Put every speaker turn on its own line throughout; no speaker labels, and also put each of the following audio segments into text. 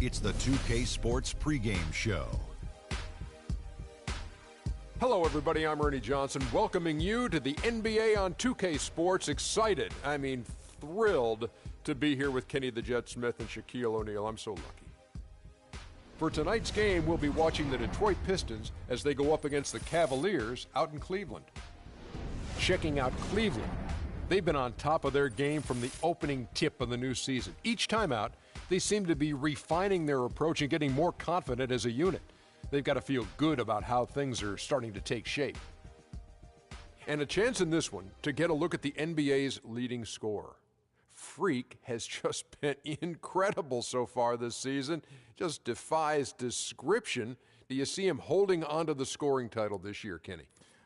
It's the 2K Sports pregame show.
Hello, everybody. I'm Ernie Johnson, welcoming you to the NBA on 2K Sports. Excited, thrilled to be here with Kenny the Jet Smith and Shaquille O'Neal. I'm so lucky. For tonight's game, we'll be watching the Detroit Pistons as they go up against the Cavaliers out in Cleveland. Checking out Cleveland, they've been on top of their game from the opening tip of the new season. Each time out, they seem to be refining their approach and getting more confident as a unit. They've got to feel good about how things are starting to take shape. And a chance in this one to get a look at the NBA's leading scorer. Freak has just been incredible so far this season. Just defies description. Do you see him holding onto the scoring title this year, Kenny?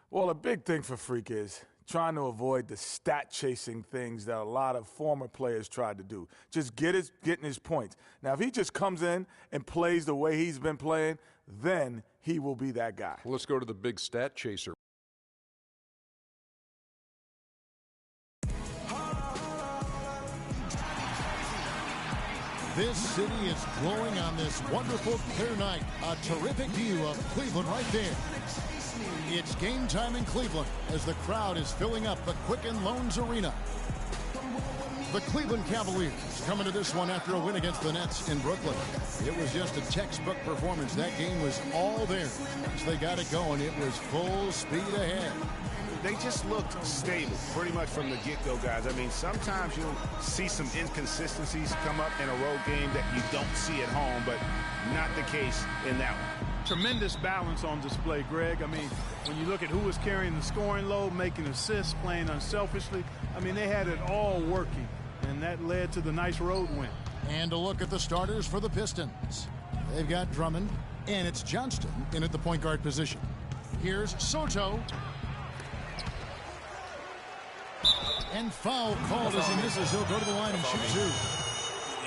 Well, a big thing for Freak is trying to avoid the stat-chasing things that a lot of former players tried to do. Just getting his points. Now, if he just comes in and plays the way he's been playing, then he will be that guy.
Well, let's go to the big stat chaser.
This city is glowing on this wonderful clear night. A terrific view of Cleveland right there. It's game time in Cleveland as the crowd is filling up the Quicken Loans Arena. The Cleveland Cavaliers coming to this one after a win against the Nets in Brooklyn. It was just a textbook performance. That game was all there. Once they got it going, it was full speed ahead.
They just looked stable pretty much from the get-go, guys. I mean, sometimes you'll see some inconsistencies come up in a road game that you don't see at home, but not the case in that one.
Tremendous balance on display, Greg. I mean, when you look at who was carrying the scoring load, making assists, playing unselfishly, I mean, they had it all working, and that led to the nice road win.
And a look at the starters for the Pistons. They've got Drummond, and it's Johnston in at the point guard position. Here's Soto. And foul called as he misses. He'll go to the line and shoot two.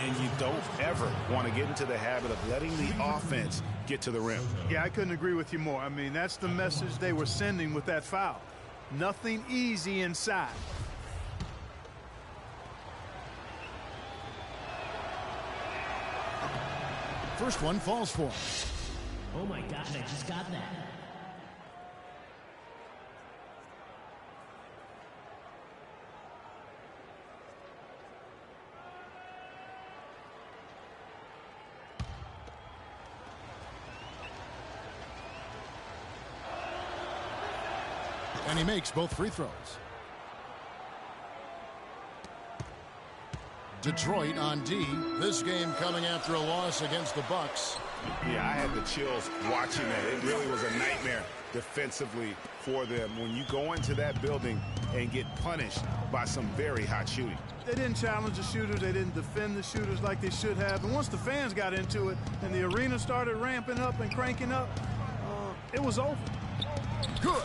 And you don't ever want to get into the habit of letting the offense get to the rim.
Yeah, I couldn't agree with you more. I mean, that's the message they were sending with that foul. Nothing easy inside.
First one falls for him.
Oh my gosh, I just got that.
And he makes both free throws. Detroit on D. This game coming after a loss against the Bucks.
Yeah, I had the chills watching that. It really was a nightmare defensively for them when you go into that building and get punished by some very hot shooting.
They didn't challenge the shooters. They didn't defend the shooters like they should have. And once the fans got into it and the arena started ramping up and cranking up, it was over.
Good.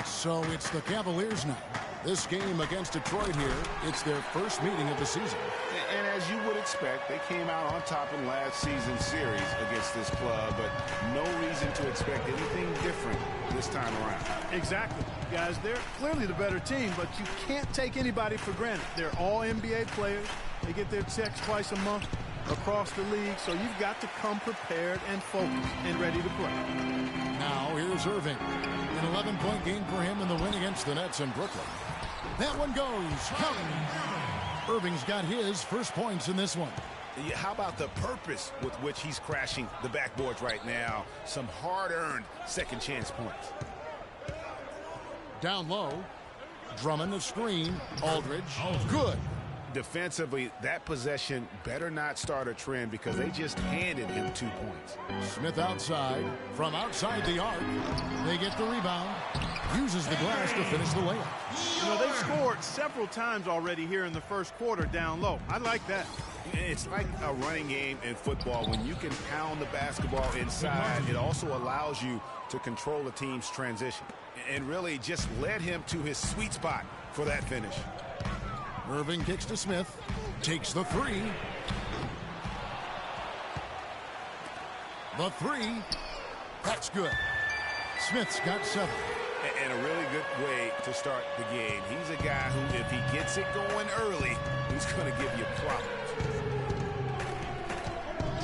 So it's the Cavaliers now. This game against Detroit here, it's their first meeting of the season.
And as you would expect, they came out on top in last season's series against this club, but no reason to expect anything different this time around.
Exactly. Guys, they're clearly the better team, but you can't take anybody for granted. They're all NBA players. They get their checks twice a month across the league, so you've got to come prepared and focused and ready to play.
Now here's Irving. An 11-point game for him in the win against the Nets in Brooklyn. That one goes. Count. Irving's got his first points in this one.
Yeah, how about the purpose with which he's crashing the backboards right now? Some hard-earned second chance points.
Down low. Drummond the screen. Aldridge. Good.
Defensively, that possession better not start a trend because they just handed him 2 points.
Smith outside. From outside the arc. They get the rebound. Uses the glass to finish the layup.
You know, they've scored several times already here in the first quarter down low. I like that.
It's like a running game in football. When you can pound the basketball inside, it also allows you to control the team's transition. And really just led him to his sweet spot for that finish.
Irving kicks to Smith. Takes the three. The three. That's good. Smith's got 7.
And a really good way to start the game. He's a guy who, if he gets it going early, he's going to give you problems.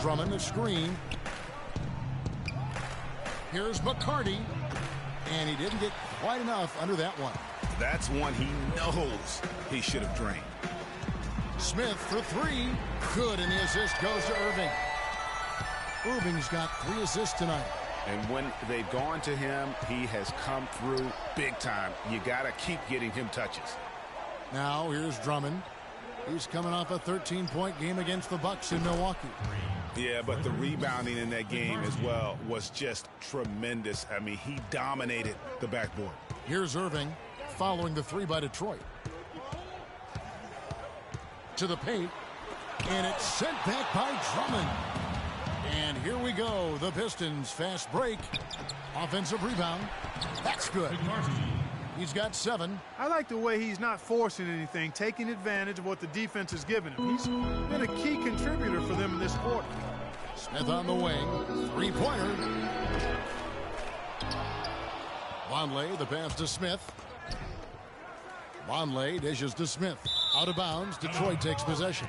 Drummond the screen. Here's McCarty. And he didn't get quite enough under that one.
That's one he knows he should have drained.
Smith for three. Good, and the assist goes to Irving. Irving's got 3 assists tonight.
And when they've gone to him, he has come through big time. You got to keep getting him touches.
Now here's Drummond. He's coming off a 13-point game against the Bucks in Milwaukee.
Yeah, but the rebounding in that game as well was just tremendous. I mean, he dominated the backboard.
Here's Irving following the 3 by Detroit. To the paint. And it's sent back by Drummond. And here we go. The Pistons fast break. Offensive rebound. That's good. He's got 7.
I like the way he's not forcing anything, taking advantage of what the defense has given him. He's been a key contributor for them in this quarter.
Smith on the wing. 3-pointer. Vonleh, the pass to Smith. Vonleh dishes to Smith. Out of bounds. Detroit takes possession.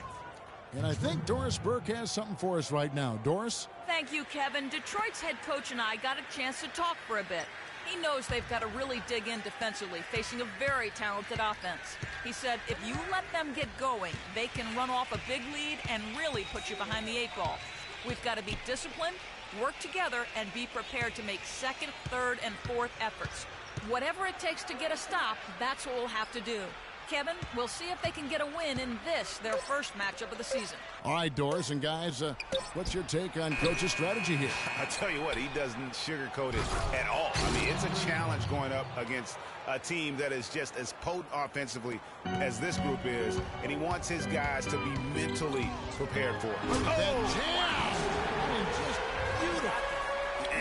And I think Doris Burke has something for us right now. Doris?
Thank you, Kevin. Detroit's head coach and I got a chance to talk for a bit. He knows they've got to really dig in defensively, facing a very talented offense. He said if you let them get going, they can run off a big lead and really put you behind the 8 ball. We've got to be disciplined, work together, and be prepared to make 2nd, 3rd, and 4th efforts. Whatever it takes to get a stop, that's what we'll have to do. Kevin, we'll see if they can get a win in this, their first matchup of the season.
All right, Doris, and guys, what's your take on Coach's strategy here?
I tell you what, he doesn't sugarcoat it at all. I mean, it's a challenge going up against a team that is just as potent offensively as this group is, and he wants his guys to be mentally prepared for it.
That jam! I mean, just beautiful.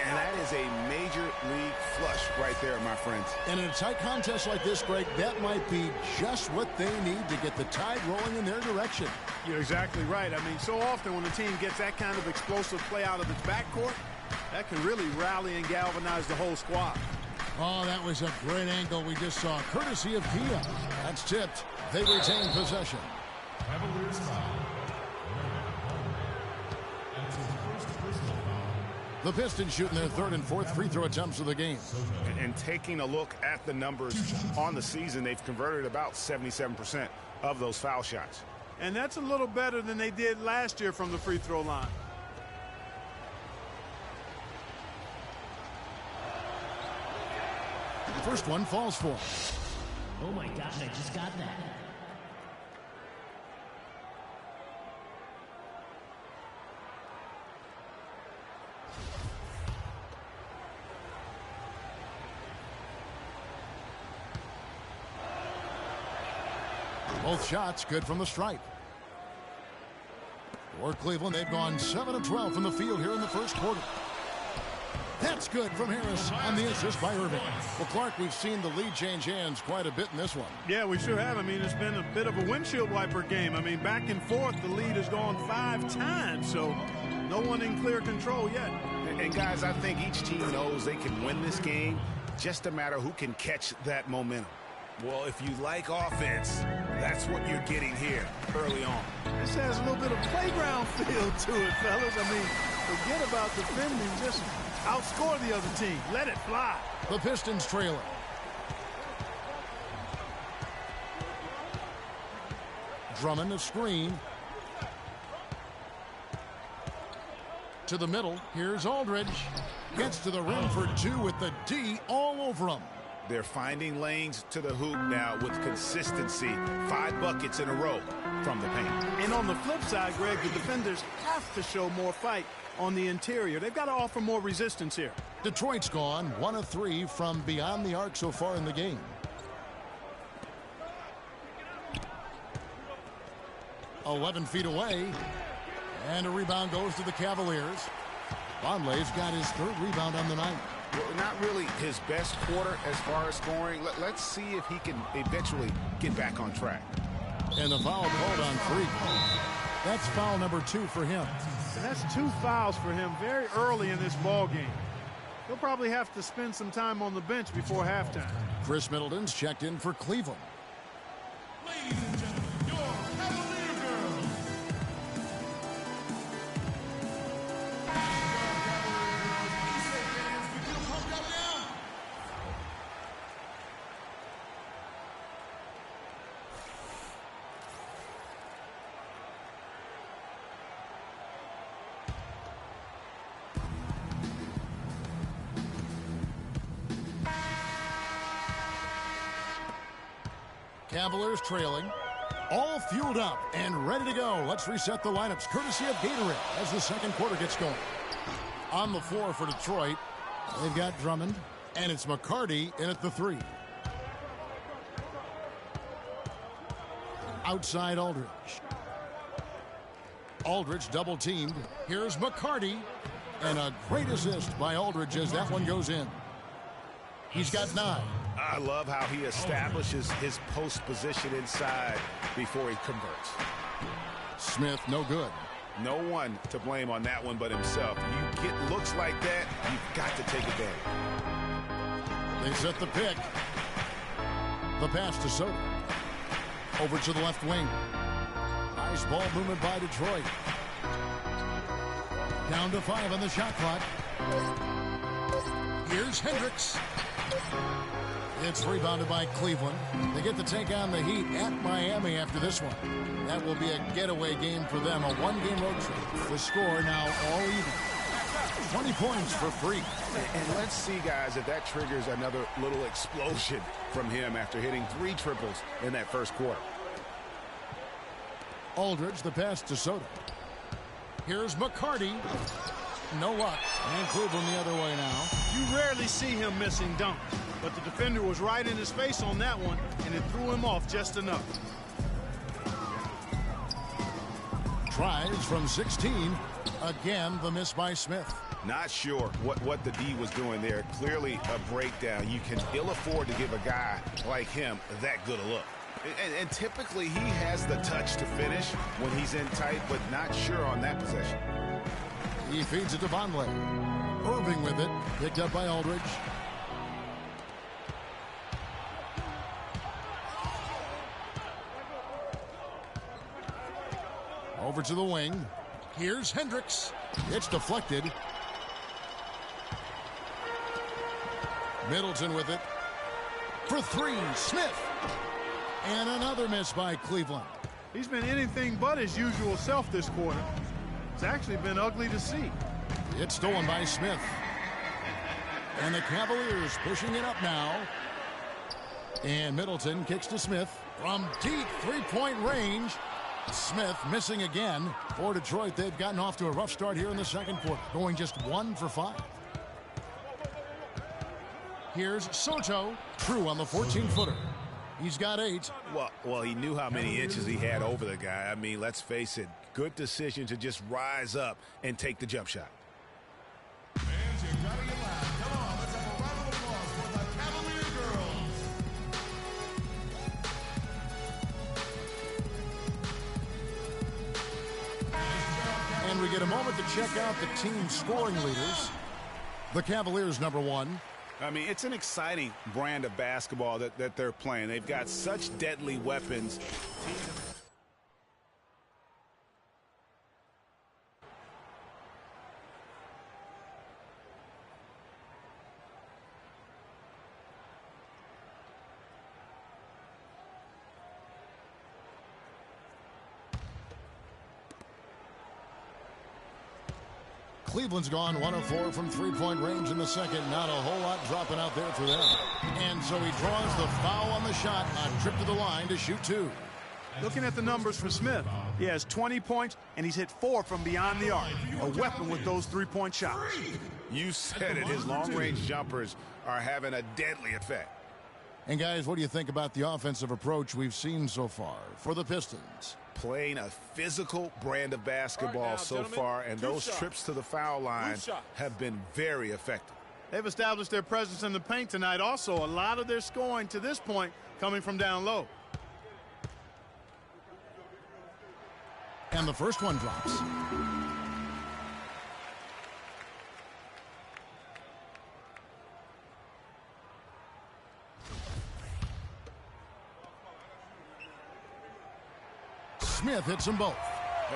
And that is a major league flush right there, my friends.
And in a tight contest like this, Greg, that might be just what they need to get the tide rolling in their direction.
You're exactly right. I mean, so often when the team gets that kind of explosive play out of its backcourt, that can really rally and galvanize the whole squad.
Oh, that was a great angle we just saw, courtesy of Kia. That's tipped. They retain possession. The Pistons shooting their 3rd and 4th free throw attempts of the game.
And taking a look at the numbers on the season, they've converted about 77% of those foul shots.
And that's a little better than they did last year from the free throw line.
The first one falls for him.
Oh my gosh, I just got that.
Both shots good from the stripe. For Cleveland, they've gone 7 of 12 from the field here in the first quarter. That's good from Harris on the assist by Irving. Well, Clark, we've seen the lead change hands quite a bit in this one.
Yeah, we sure have. I mean, it's been a bit of a windshield wiper game. I mean, back and forth, the lead has gone 5 times, so no one in clear control yet.
And guys, I think each team knows they can win this game, just a matter who can catch that momentum. Well, if you like offense, that's what you're getting here early on.
This has a little bit of playground feel to it, fellas. I mean, forget about defending. Just outscore the other team. Let it fly.
The Pistons trailing. Drummond the screen. To the middle. Here's Aldridge. Gets to the rim for 2 with the D all over him.
They're finding lanes to the hoop now with consistency. 5 buckets in a row from the paint.
And on the flip side, Greg, the defenders have to show more fight on the interior. They've got to offer more resistance here.
Detroit's gone 1 of 3 from beyond the arc so far in the game. .11 feet away. And a rebound goes to the Cavaliers. Vonleh's got his 3rd rebound on the night.
Well, not really his best quarter as far as scoring. Let's see if he can eventually get back on track.
And the foul called on Freak. That's foul number 2 for him.
And that's 2 fouls for him very early in this ball game. He'll probably have to spend some time on the bench before halftime.
Chris Middleton's checked in for Cleveland.
Ladies and gentlemen, your Cavalier girls.
Cavaliers trailing, all fueled up and ready to go. Let's reset the lineups courtesy of Gatorade as the second quarter gets going. On the floor for Detroit, they've got Drummond, and it's McCarty in at the 3. Outside Aldridge. Aldridge double teamed. Here's McCarty, and a great assist by Aldridge as that one goes in. He's got 9.
I love how he establishes his post position inside before he converts.
Smith, no good.
No one to blame on that one but himself. You get looks like that, you've got to take advantage.
They set the pick. The pass to Soto. Over to the left wing. Nice ball movement by Detroit. Down to 5 on the shot clock. Here's Hendricks. It's rebounded by Cleveland. They get to take on the Heat at Miami after this one. That will be a getaway game for them, a one-game road trip. The score now all even. 20 points for free.
And let's see, guys, if that triggers another little explosion from him after hitting 3 triples in that first quarter.
Aldridge, the pass to Soto. Here's McCarty. No luck. And Cleveland the other way now.
You rarely see him missing dunks, but the defender was right in his face on that one, and it threw him off just enough.
Tries from 16. Again, the miss by Smith.
Not sure what the D was doing there. Clearly a breakdown. You can ill afford to give a guy like him that good a look. And typically he has the touch to finish when he's in tight, but not sure on that possession.
He feeds it to Vonleh. Irving with it. Picked up by Aldridge. Over to the wing. Here's Hendricks. It's deflected. Middleton with it. For 3, Smith. And another miss by Cleveland.
He's been anything but his usual self this quarter. It's actually been ugly to see.
It's stolen by Smith. And the Cavaliers pushing it up now. And Middleton kicks to Smith from deep three-point range. Smith missing again. For Detroit, they've gotten off to a rough start here in the second quarter, going just 1 for 5. Here's Soto. True on the 14-footer. He's got 8.
Well, he knew how many inches he had over the guy. I mean, let's face it, good decision to just rise up and take the jump shot.
Fans, you gotta get loud. Come on, let's have a round of applause for the Cavalier girls.
And we get a moment to check out the team scoring leaders. The Cavaliers, number 1.
I mean, it's an exciting brand of basketball that they're playing. They've got such deadly weapons.
Cleveland's gone 1 of 4 from three-point range in the second. Not a whole lot dropping out there for them. And so he draws the foul on the shot. A trip to the line to shoot 2.
Looking at the numbers for Smith, he has 20 points, and he's hit 4 from beyond the arc. A weapon with those three-point shots.
You said it. His long-range jumpers are having a deadly effect.
And, guys, what do you think about the offensive approach we've seen so far for the Pistons?
Playing a physical brand of basketball so far, and those trips to the foul line have been very effective.
They've established their presence in the paint tonight. Also, a lot of their scoring to this point coming from down low.
And the first one drops. Smith hits them both.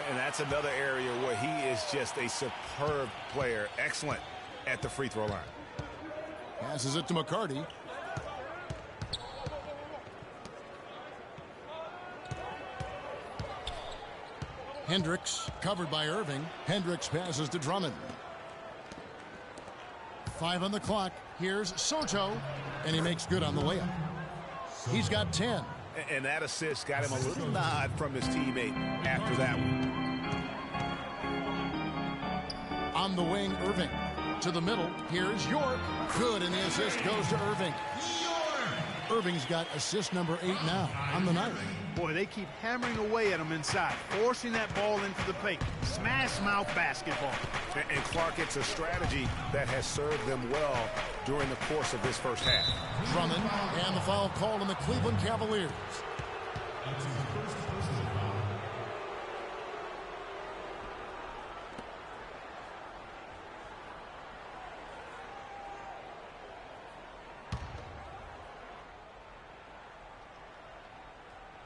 And that's another area where he is just a superb player. Excellent at the free throw line.
Passes it to McCarty. Hendricks covered by Irving. Hendricks passes to Drummond. 5 on the clock. Here's Soto, and he makes good on the layup. He's got 10.
And that assist got him a little nod from his teammate after that one.
On the wing, Irving. To the middle, here's York. Good, and the assist goes to Irving. Irving's got assist number 8 now on the night.
Boy, they keep hammering away at him inside, forcing that ball into the paint. Smash mouth basketball.
And Clark, it's a strategy that has served them well during the course of this first half.
Drummond, and the foul called on the Cleveland Cavaliers.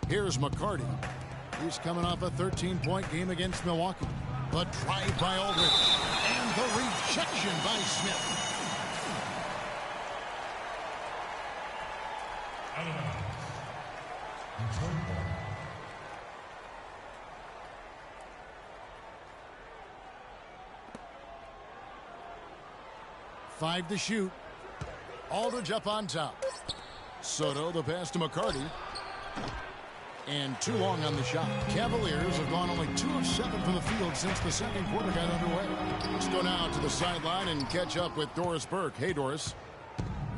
Here's McCarty. He's coming off a 13-point game against Milwaukee. The drive by Aldridge. And the rejection by Smith. Five to shoot. Aldridge up on top. Soto, the pass to McCarty. And too long on the shot. Cavaliers have gone only 2 of 7 from the field since the second quarter got underway. Let's go now to the sideline and catch up with Doris Burke. Hey, Doris.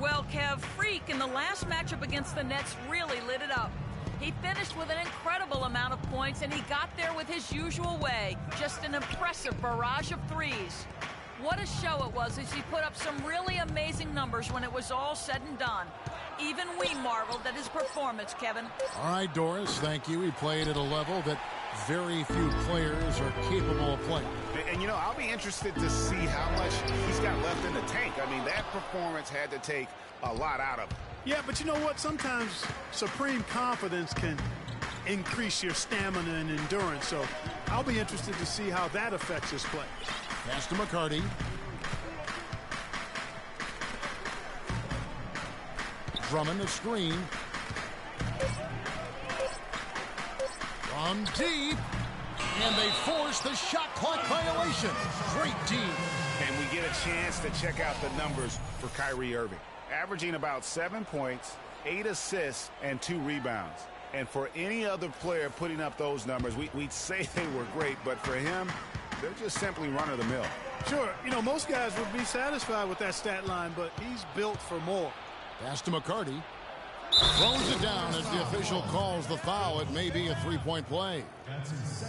Well, Kev, Freak in the last matchup against the Nets really lit it up. He finished with an incredible amount of points, and he got there with his usual way. Just an impressive barrage of threes. What a show it was as he put up some really amazing numbers when it was all said and done. Even we marveled at his performance, Kevin.
All right, Doris, thank you. He played at a level that very few players are capable of playing.
And, you know, I'll be interested to see how much he's got left in the tank. I mean, that performance had to take a lot out of him.
Yeah, but you know what? Sometimes supreme confidence can increase your stamina and endurance. So I'll be interested to see how that affects his play.
Pass to McCarty. Drummond the screen. From deep. And they force the shot clock violation. Great team.
And we get a chance to check out the numbers for Kyrie Irving. Averaging about 7 points, 8 assists, and 2 rebounds. And for any other player putting up those numbers, we'd say they were great, but for him, they're just simply run-of-the-mill.
Sure, you know, most guys would be satisfied with that stat line, but he's built for more.
Pass to McCarty. Throws it down as the official calls the foul. It may be a three-point play.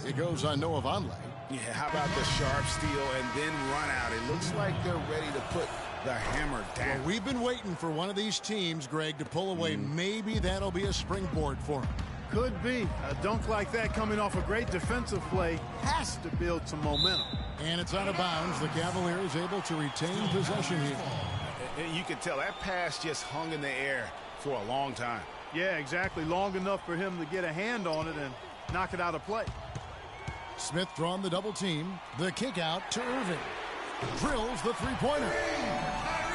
It goes on Noah Vonleh.
Yeah, how about the sharp steal and then run out? It looks like they're ready to put the hammer down.
Well, we've been waiting for one of these teams, Greg, to pull away. Maybe that'll be a springboard for him.
Could be. A dunk like that coming off a great defensive play has to build some momentum.
And it's out of bounds. The Cavaliers able to retain possession here.
And you can tell that pass just hung in the air for a long time.
Yeah, exactly. Long enough for him to get a hand on it and knock it out of play.
Smith drawn the double team. The kick out to Irving. Drills the three-pointer.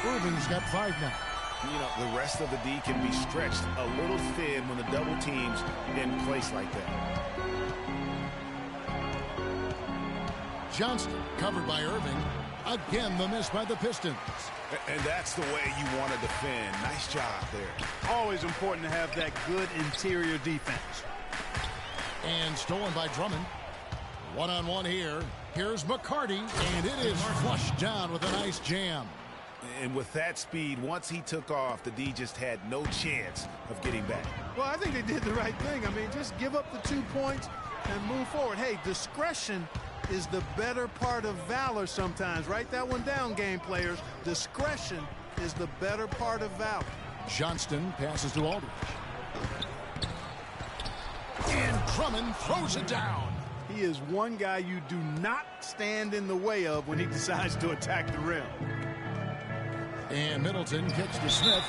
Irving's got 5 now.
You know, the rest of the D can be stretched a little thin when the double team's in place like that.
Johnston covered by Irving. Again, the miss by the Pistons.
And that's the way you want to defend. Nice job there.
Always important to have that good interior defense.
And stolen by Drummond. One-on-one here. Here's McCarty, and it is flushed down with a nice jam.
And with that speed, once he took off, the D just had no chance of getting back.
Well, I think they did the right thing. I mean, just give up the 2 points and move forward. Hey, discretion is the better part of valor sometimes. Write that one down, game players. Discretion is the better part of valor.
Johnston passes to Aldridge. And Drummond throws it down.
He is one guy you do not stand in the way of when he decides to attack the rim.
And Middleton kicks to Smith.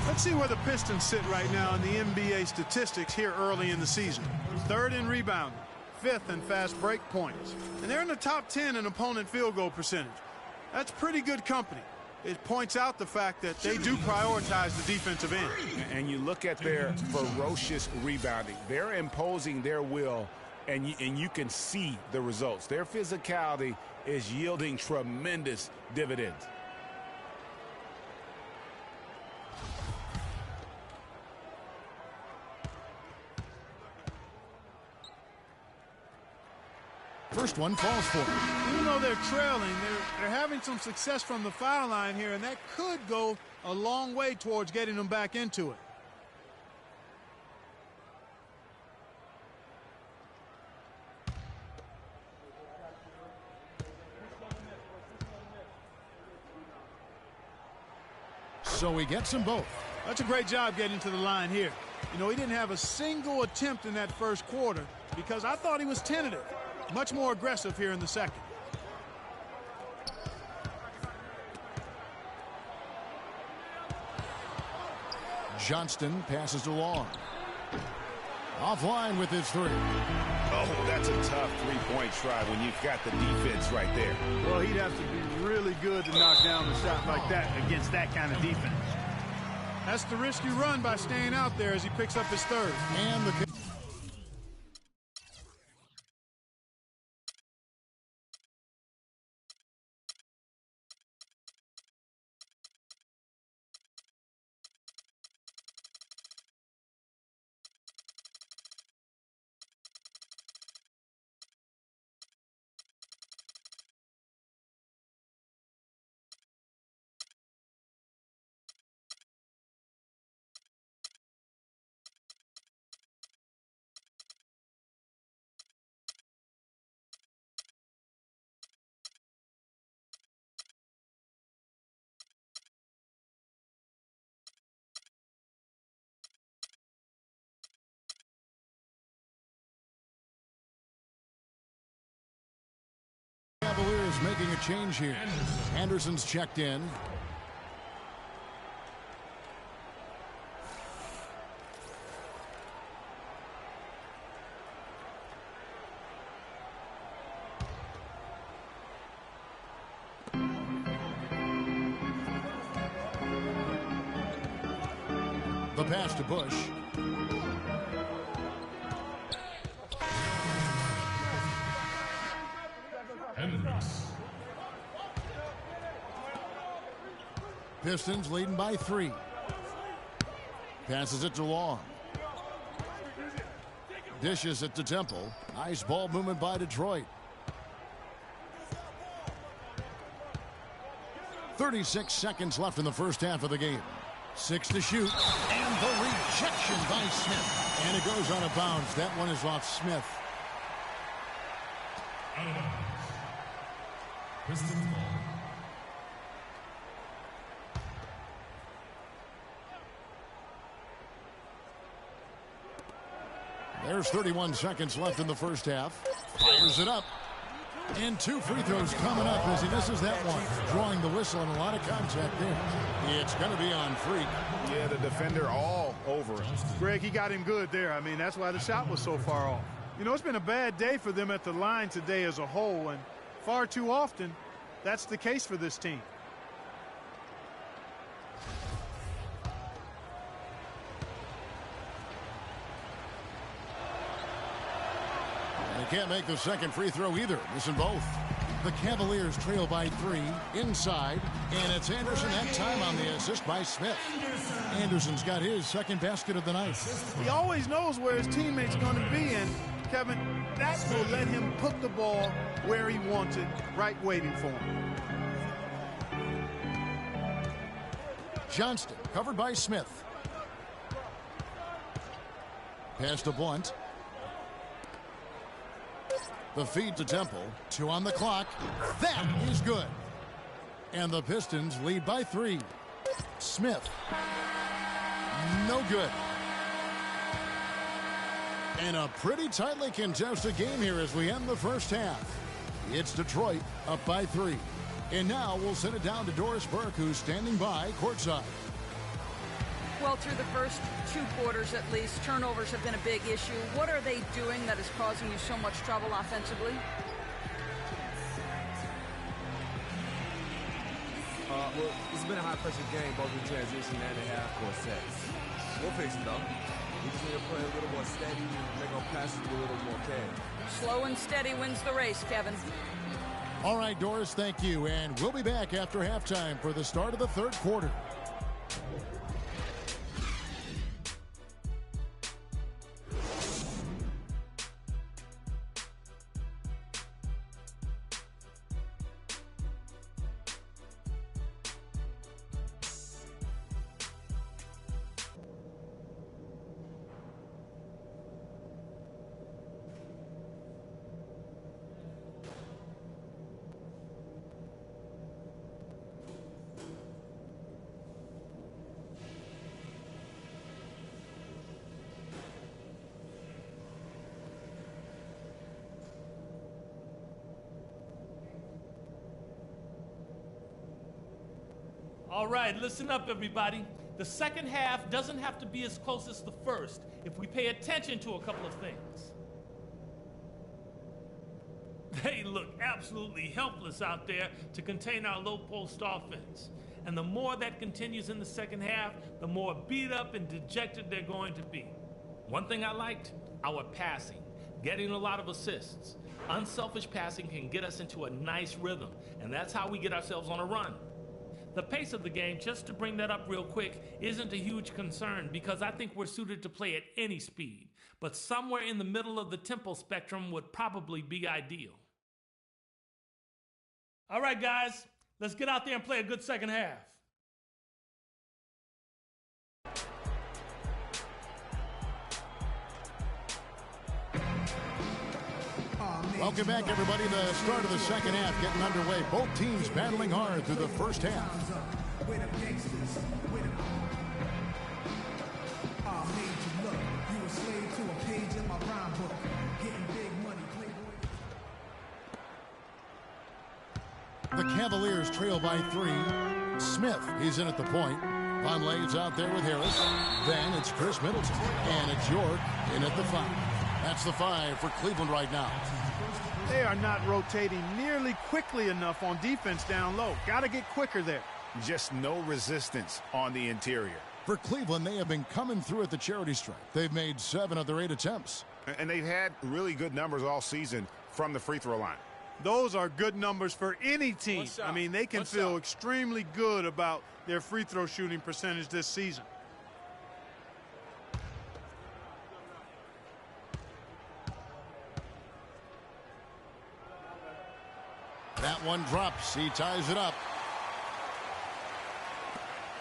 Let's see where the Pistons sit right now in the NBA statistics here early in the season. 3rd in rebounding, 5th in fast break points, and they're in the top 10 in opponent field goal percentage. That's pretty good company. It points out the fact that they do prioritize the defensive end.
And you look at their ferocious rebounding. They're imposing their will, and you can see the results. Their physicality is yielding tremendous dividends.
First one falls for them.
Even though they're trailing, they're having some success from the foul line here, and that could go a long way towards getting them back into it.
So he gets them both.
That's a great job getting to the line here. You know, he didn't have a single attempt in that first quarter because I thought he was tentative. Much more aggressive here in the second.
Johnston passes along. Offline with his three.
Oh, that's a tough three-point try when you've got the defense right there.
Well, he'd have to be really good to knock down a shot like that against that kind of defense. That's the risk you run by staying out there as he picks up his third.
And the Cavaliers making a change here. Anderson's checked in. The pass to Bush. Pistons leading by 3. Passes it to Long. Dishes it to Temple. Nice ball movement by Detroit. 36 seconds left in the first half of the game. 6 to shoot. And the rejection by Smith. And it goes out of bounds. That one is off Smith. Pistons ball. There's 31 seconds left in the first half. Fires it up. And 2 free throws coming up as he misses that one. Drawing the whistle and a lot of contact there. It's going to be on Freak.
Yeah, the defender all over him.
Greg, he got him good there. I mean, that's why the shot was so far off. You know, it's been a bad day for them at the line today as a whole, and far too often, that's the case for this team.
Can't make the second free throw either. Missing both. The Cavaliers trail by 3 inside, and it's Anderson that time on the assist by Smith. Anderson's got his second basket of the night.
He always knows where his teammate's going to be, and Kevin, that will let him put the ball where he wants it, right waiting for him.
Johnston covered by Smith. Pass to Blunt. The feed to Temple. 2 on the clock. That is good. And the Pistons lead by 3. Smith. No good. And a pretty tightly contested game here as we end the first half. It's Detroit up by 3. And now we'll send it down to Doris Burke, who's standing by courtside.
Well, through the first 2 quarters at least, turnovers have been a big issue. What are they doing that is causing you so much trouble offensively?
Well, it's been a high-pressure game, both in transition and in half-court sets. We'll fix it, though. We just need to play a little more steady and make our passes a little more carry.
Slow and steady wins the race, Kevin.
All right, Doris, thank you. And we'll be back after halftime for the start of the third quarter.
All right, listen up, everybody. The second half doesn't have to be as close as the first if we pay attention to a couple of things. They look absolutely helpless out there to contain our low-post offense. And the more that continues in the second half, the more beat up and dejected they're going to be. One thing I liked, our passing, getting a lot of assists. Unselfish passing can get us into a nice rhythm, and that's how we get ourselves on a run. The pace of the game, just to bring that up real quick, isn't a huge concern because I think we're suited to play at any speed. But somewhere in the middle of the tempo spectrum would probably be ideal. All right, guys, let's get out there and play a good second half.
Welcome back, everybody. The start of the second half getting underway. Both teams battling hard through the first half. The Cavaliers trail by 3. Smith, he's in at the point. Vonleh's out there with Harris. Then it's Chris Middleton. And it's York in at the 5. That's the 5 for Cleveland right now.
They are not rotating nearly quickly enough on defense down low. Got to get quicker there.
Just no resistance on the interior.
For Cleveland, they have been coming through at the charity stripe. They've made 7 of their 8 attempts.
And they've had really good numbers all season from the free throw line.
Those are good numbers for any team. I mean, they can feel extremely good about their free throw shooting percentage this season.
That one drops. He ties it up.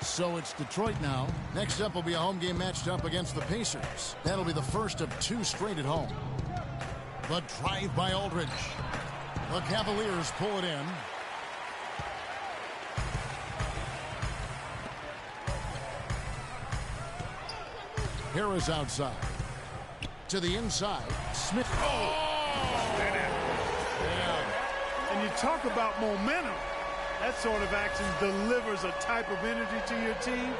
So it's Detroit now. Next up will be a home game matched up against the Pacers. That'll be the first of 2 straight at home. The drive by Aldridge. The Cavaliers pull it in. Harris outside. To the inside. Smith.
And you talk about momentum. That sort of action delivers a type of energy to your team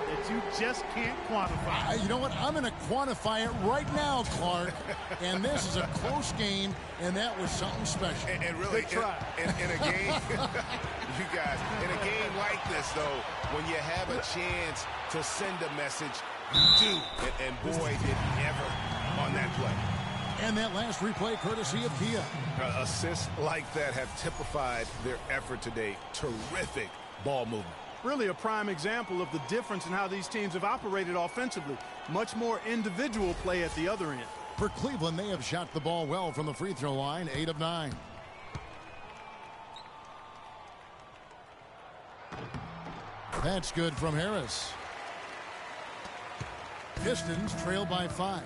that you just can't quantify.
You know what? I'm going to quantify it right now, Clark. And this is a close game, and that was something special.
And really, in a game, you guys, in a game like this, though, when you have a chance to send a message, you do. And boy, did he ever on that play.
And that last replay courtesy of Kia.
Assists like that have typified their effort today. Terrific ball movement.
Really a prime example of the difference in how these teams have operated offensively. Much more individual play at the other end.
For Cleveland, they have shot the ball well from the free throw line, 8 of 9. That's good from Harris. Pistons trail by 5.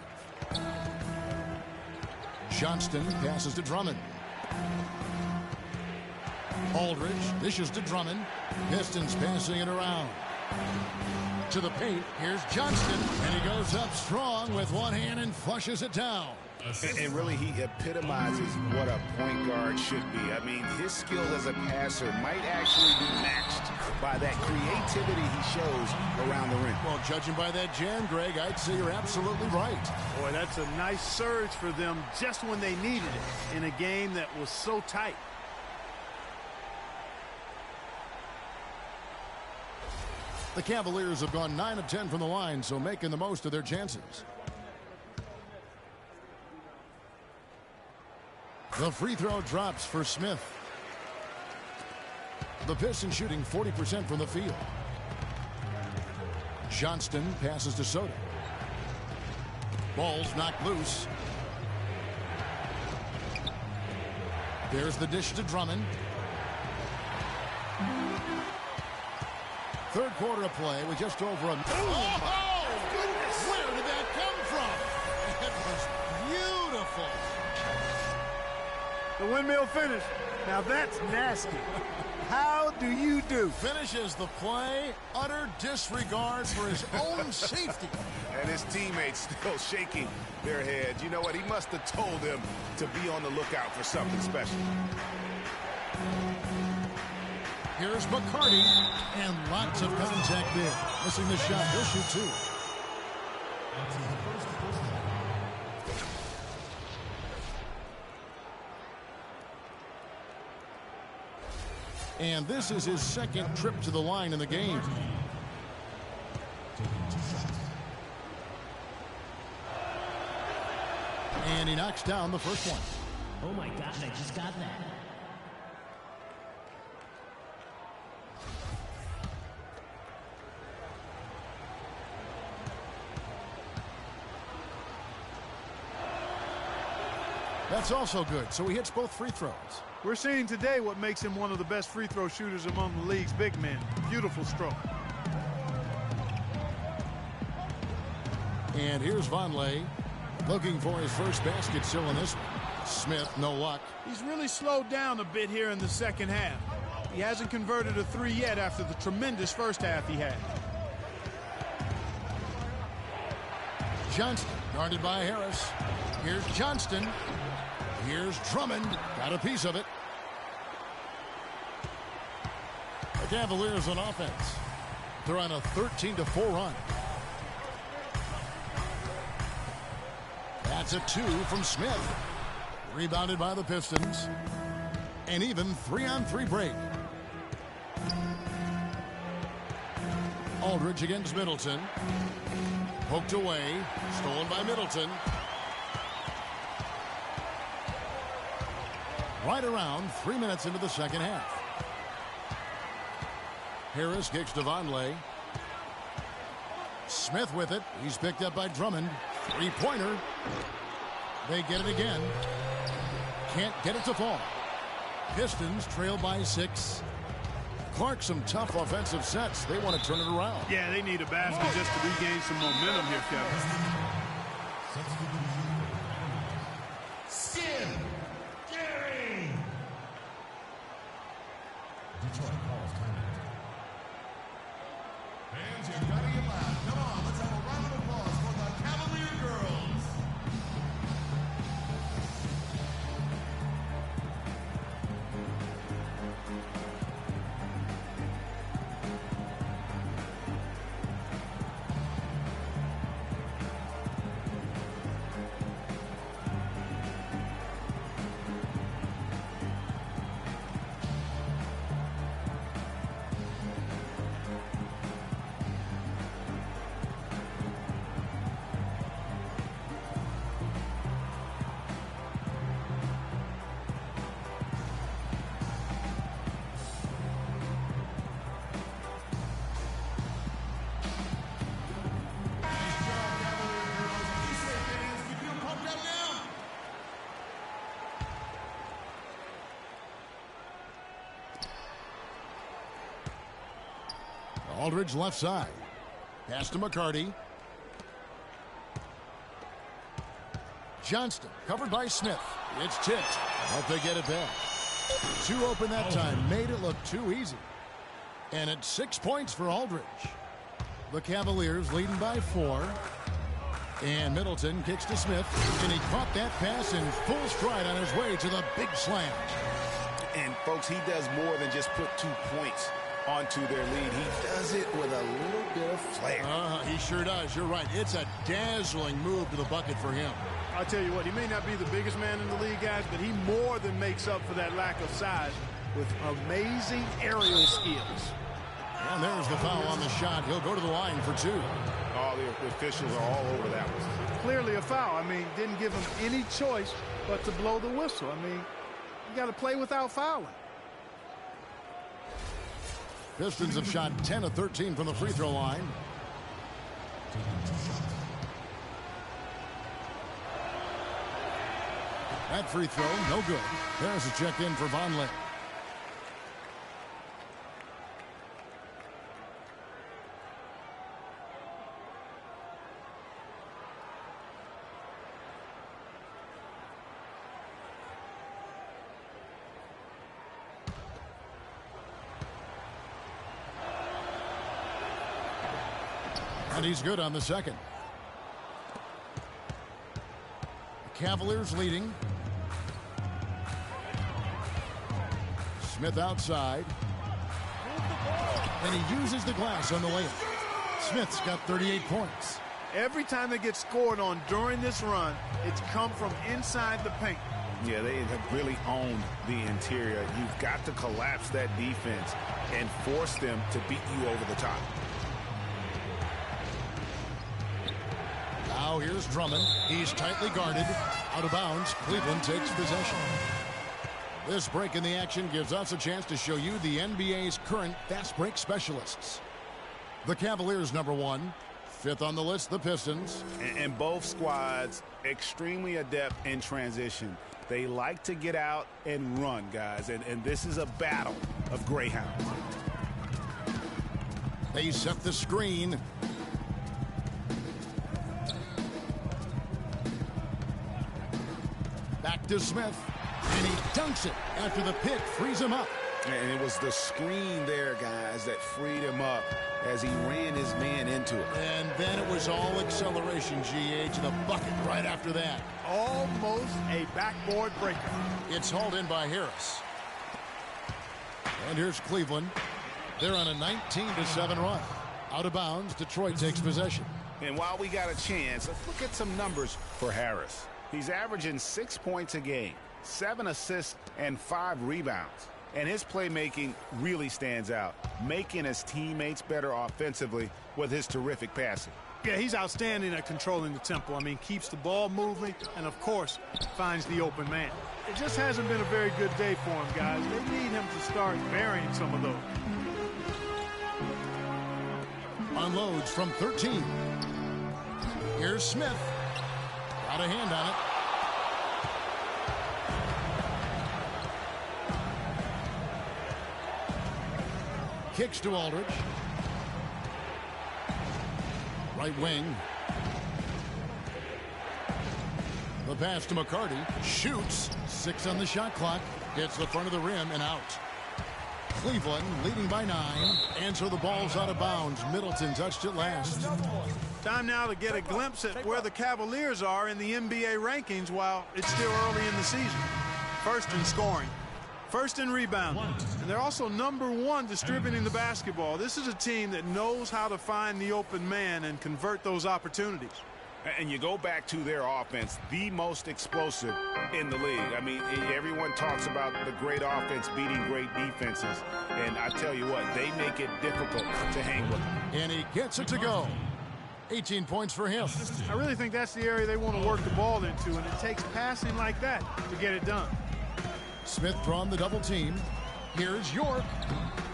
Johnston passes to Drummond. Aldridge dishes to Drummond. Pistons passing it around. To the paint. Here's Johnston. And he goes up strong with one hand and flushes it down.
And really, he epitomizes what a point guard should be. I mean, his skill as a passer might actually be matched by that creativity he shows around the rim.
Well, judging by that jam, Greg, I'd say you're absolutely right.
Boy, that's a nice surge for them just when they needed it in a game that was so tight.
The Cavaliers have gone 9 of 10 from the line, so making the most of their chances. The free throw drops for Smith. The Pistons shooting 40% from the field. Johnston passes to Soto. Ball's knocked loose. There's the dish to Drummond. Third quarter of play with just over a... Oh, goodness! Where did that come from? It was beautiful.
The windmill finish. Now that's nasty. How do you do?
Finishes the play, utter disregard for his own safety.
And his teammates still shaking their heads. You know what? He must have told them to be on the lookout for something special.
Here's McCarty, and lots of contact there. Missing the shot. He'll shoot two. And this is his second trip to the line in the game. And he knocks down the first one.
Oh my gosh, I just got that.
That's also good, so he hits both free throws.
We're seeing today what makes him one of the best free throw shooters among the league's big men. Beautiful stroke.
And here's Vonleh looking for his first basket still in this one. Smith, no luck.
He's really slowed down a bit here in the second half. He hasn't converted a three yet after the tremendous first half he had.
Johnston guarded by Harris. Here's Johnston. Here's Drummond. Got a piece of it. The Cavaliers on offense. They're on a 13-4 run. That's a 2 from Smith. Rebounded by the Pistons. An even 3-on-3 break. Aldridge against Middleton. Poked away. Stolen by Middleton. Right around 3 minutes into the second half. Harris kicks to Vonleh. Smith with it. He's picked up by Drummond. Three-pointer. They get it again. Can't get it to fall. Pistons trail by 6. Clark, some tough offensive sets. They want to turn it around.
Yeah, they need a basket just to regain some momentum here, Kevin.
Fans, you gotta get loud. Come on, let's have a round of applause for the Cavalier girls.
Aldridge left side. Pass to McCarty. Johnston covered by Smith. It's tipped. Hope they get it back. 2 open that time. Made it look too easy. And it's 6 points for Aldridge. The Cavaliers leading by 4. And Middleton kicks to Smith. And he caught that pass in full stride on his way to the big slam.
And, folks, he does more than just put 2 points onto their lead. He does it with a little bit of flair.
He sure does. You're right. It's a dazzling move to the bucket for him.
I'll tell you what, he may not be the biggest man in the league, guys, but he more than makes up for that lack of size with amazing aerial skills.
And there's the foul on the shot. He'll go to the line for two.
All the officials are all over that one.
Clearly a foul. I mean, didn't give him any choice but to blow the whistle. I mean, you got to play without fouling.
Pistons have shot 10 of 13 from the free throw line. That free throw, no good. Harris is checked in for Vonleh. And he's good on the second. The Cavaliers leading. Smith outside. And he uses the glass on the layup. Smith's got 38 points.
Every time they get scored on during this run, it's come from inside the paint.
Yeah, they have really owned the interior. You've got to collapse that defense and force them to beat you over the top.
Now here's Drummond. He's tightly guarded. Out of bounds. Cleveland takes possession. This break in the action gives us a chance to show you the NBA's current fast break specialists. The Cavaliers #1. Fifth on the list, the Pistons.
And both squads extremely adept in transition. They like to get out and run, guys. And this is a battle of greyhounds.
They set the screen. Back to Smith. And he dunks it after the pick frees him up.
And it was the screen there, guys, that freed him up as he ran his man into it.
And then it was all acceleration, GH, the bucket right after that.
Almost a backboard breaker.
It's hauled in by Harris. And here's Cleveland. They're on a 19-7 run. Out of bounds, Detroit takes possession.
And while we got a chance, let's look at some numbers for Harris. He's averaging 6 points a game, 7 assists, and 5 rebounds. And his playmaking really stands out, making his teammates better offensively with his terrific passing.
Yeah, he's outstanding at controlling the tempo. I mean, keeps the ball moving and, of course, finds the open man. It just hasn't been a very good day for him, guys. They need him to start burying some of those.
Unloads from 13. Here's Smith. Got a hand on it. Kicks to Aldridge. Right wing. The pass to McCarty. Shoots. 6 on the shot clock. Hits the front of the rim and out. Cleveland leading by 9. And so the ball's out of bounds. Middleton touched it last.
Time now to get a glimpse at where the Cavaliers are in the NBA rankings while it's still early in the season. First in scoring. First in rebounding. And they're also #1 distributing the basketball. This is a team that knows how to find the open man and convert those opportunities.
And you go back to their offense, the most explosive in the league. I mean, everyone talks about the great offense beating great defenses. And I tell you what, they make it difficult to hang with them.
And he gets it to go. 18 points for him.
I really think that's the area they want to work the ball into, and it takes passing like that to get it done.
Smith drawn the double team. Here's York.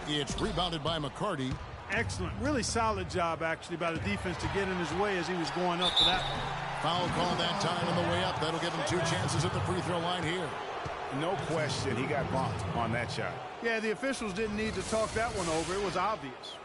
It's rebounded by McCarty.
Excellent. Really solid job, actually, by the defense to get in his way as he was going up for that one.
Foul call that time on the way up. That'll give him 2 chances at the free throw line here.
No question, he got bumped on that shot.
Yeah, the officials didn't need to talk that one over. It was obvious.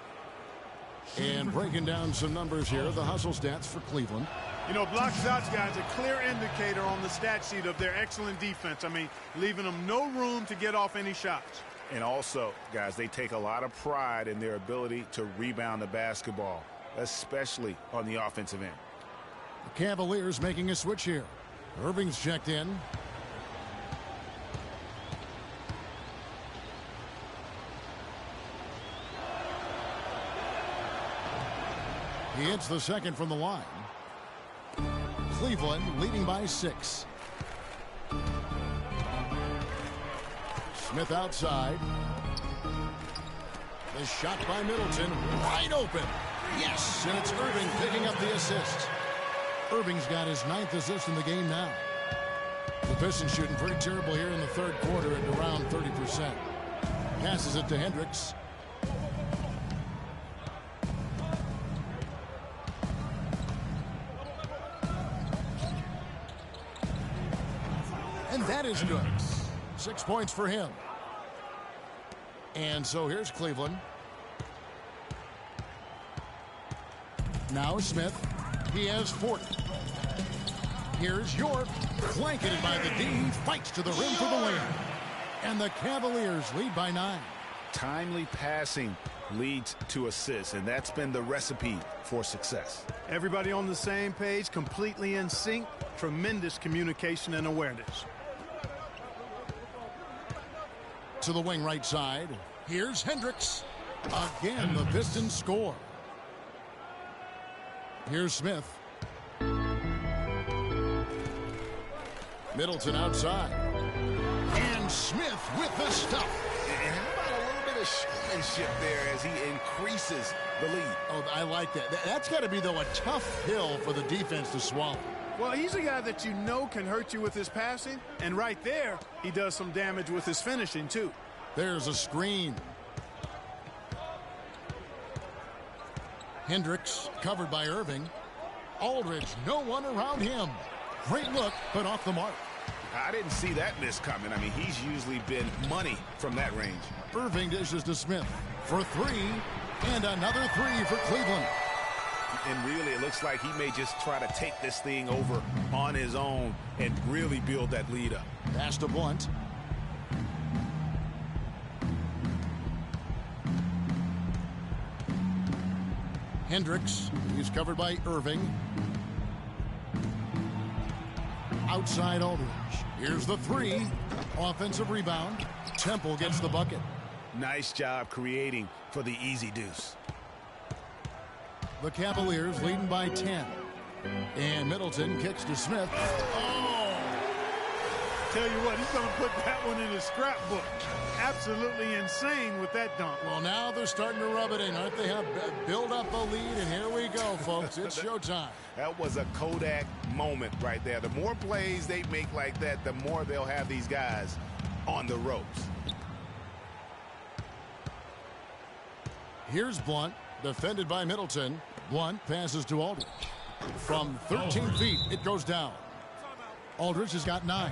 And breaking down some numbers here, the hustle stats for Cleveland.
You know, block shots, guys, a clear indicator on the stat sheet of their excellent defense. I mean, leaving them no room to get off any shots.
And also, guys, they take a lot of pride in their ability to rebound the basketball, especially on the offensive end.
The Cavaliers making a switch here. Irving's checked in. He hits the second from the line. Cleveland leading by 6. Smith outside. The shot by Middleton, wide open. Yes, and it's Irving picking up the assist. Irving's got his 9th assist in the game now. The Pistons shooting pretty terrible here in the third quarter at around 30%. Passes it to Hendricks. And that is good. 6 points for him. And so here's Cleveland. Now Smith. He has 40. Here's York. Blanketed by the D. Fights to the rim for the win. And the Cavaliers lead by 9.
Timely passing leads to assists, and that's been the recipe for success.
Everybody on the same page, completely in sync. Tremendous communication and awareness.
To the wing right side. Here's Hendricks. Again, the Pistons score. Here's Smith. Middleton outside. And Smith with the stuff.
And how about a little bit of showmanship there as he increases the lead?
Oh, I like that. That's got to be, though, a tough pill for the defense to swallow.
Well, he's a guy that you know can hurt you with his passing. And right there, he does some damage with his finishing, too.
There's a screen. Hendricks covered by Irving. Aldridge, no one around him. Great look, but off the mark.
I didn't see that miss coming. I mean, he's usually been money from that range.
Irving dishes to Smith for 3, and another 3 for Cleveland.
And really, it looks like he may just try to take this thing over on his own and really build that lead up.
Pass to Blunt. Hendricks, he's covered by Irving. Outside Aldridge. Here's the 3. Offensive rebound. Temple gets the bucket.
Nice job creating for the easy deuce.
The Cavaliers leading by 10. And Middleton kicks to Smith. Oh!
Tell you what, he's going to put that one in his scrapbook. Absolutely insane with that dunk.
Well, now they're starting to rub it in, aren't they? Have build up a lead, and here we go, folks. It's showtime.
That was a Kodak moment right there. The more plays they make like that, the more they'll have these guys on the ropes.
Here's Blunt, defended by Middleton. Blunt passes to Aldridge. From 13 feet, it goes down. Aldridge has got 9.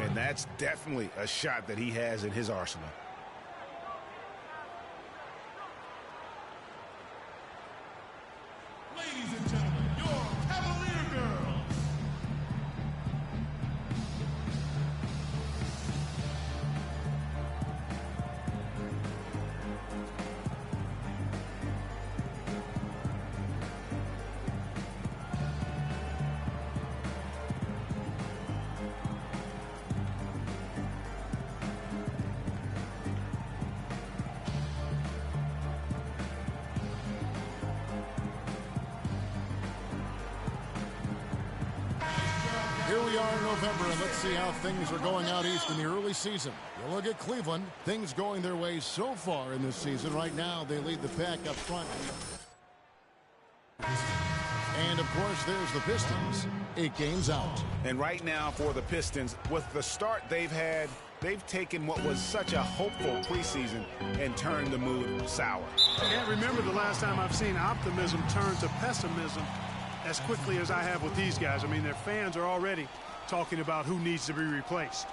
And that's definitely a shot that he has in his arsenal.
Ladies and gentlemen, your Cavalier girls.
Here we are in November, and let's see how things are going out east in the early season. You look at Cleveland, things going their way so far in this season. Right now, they lead the pack up front. And, of course, there's the Pistons, 8 games out.
And right now for the Pistons, with the start they've had, they've taken what was such a hopeful preseason and turned the mood sour.
I can't remember the last time I've seen optimism turn to pessimism as quickly as I have with these guys. I mean, their fans are already talking about who needs to be replaced.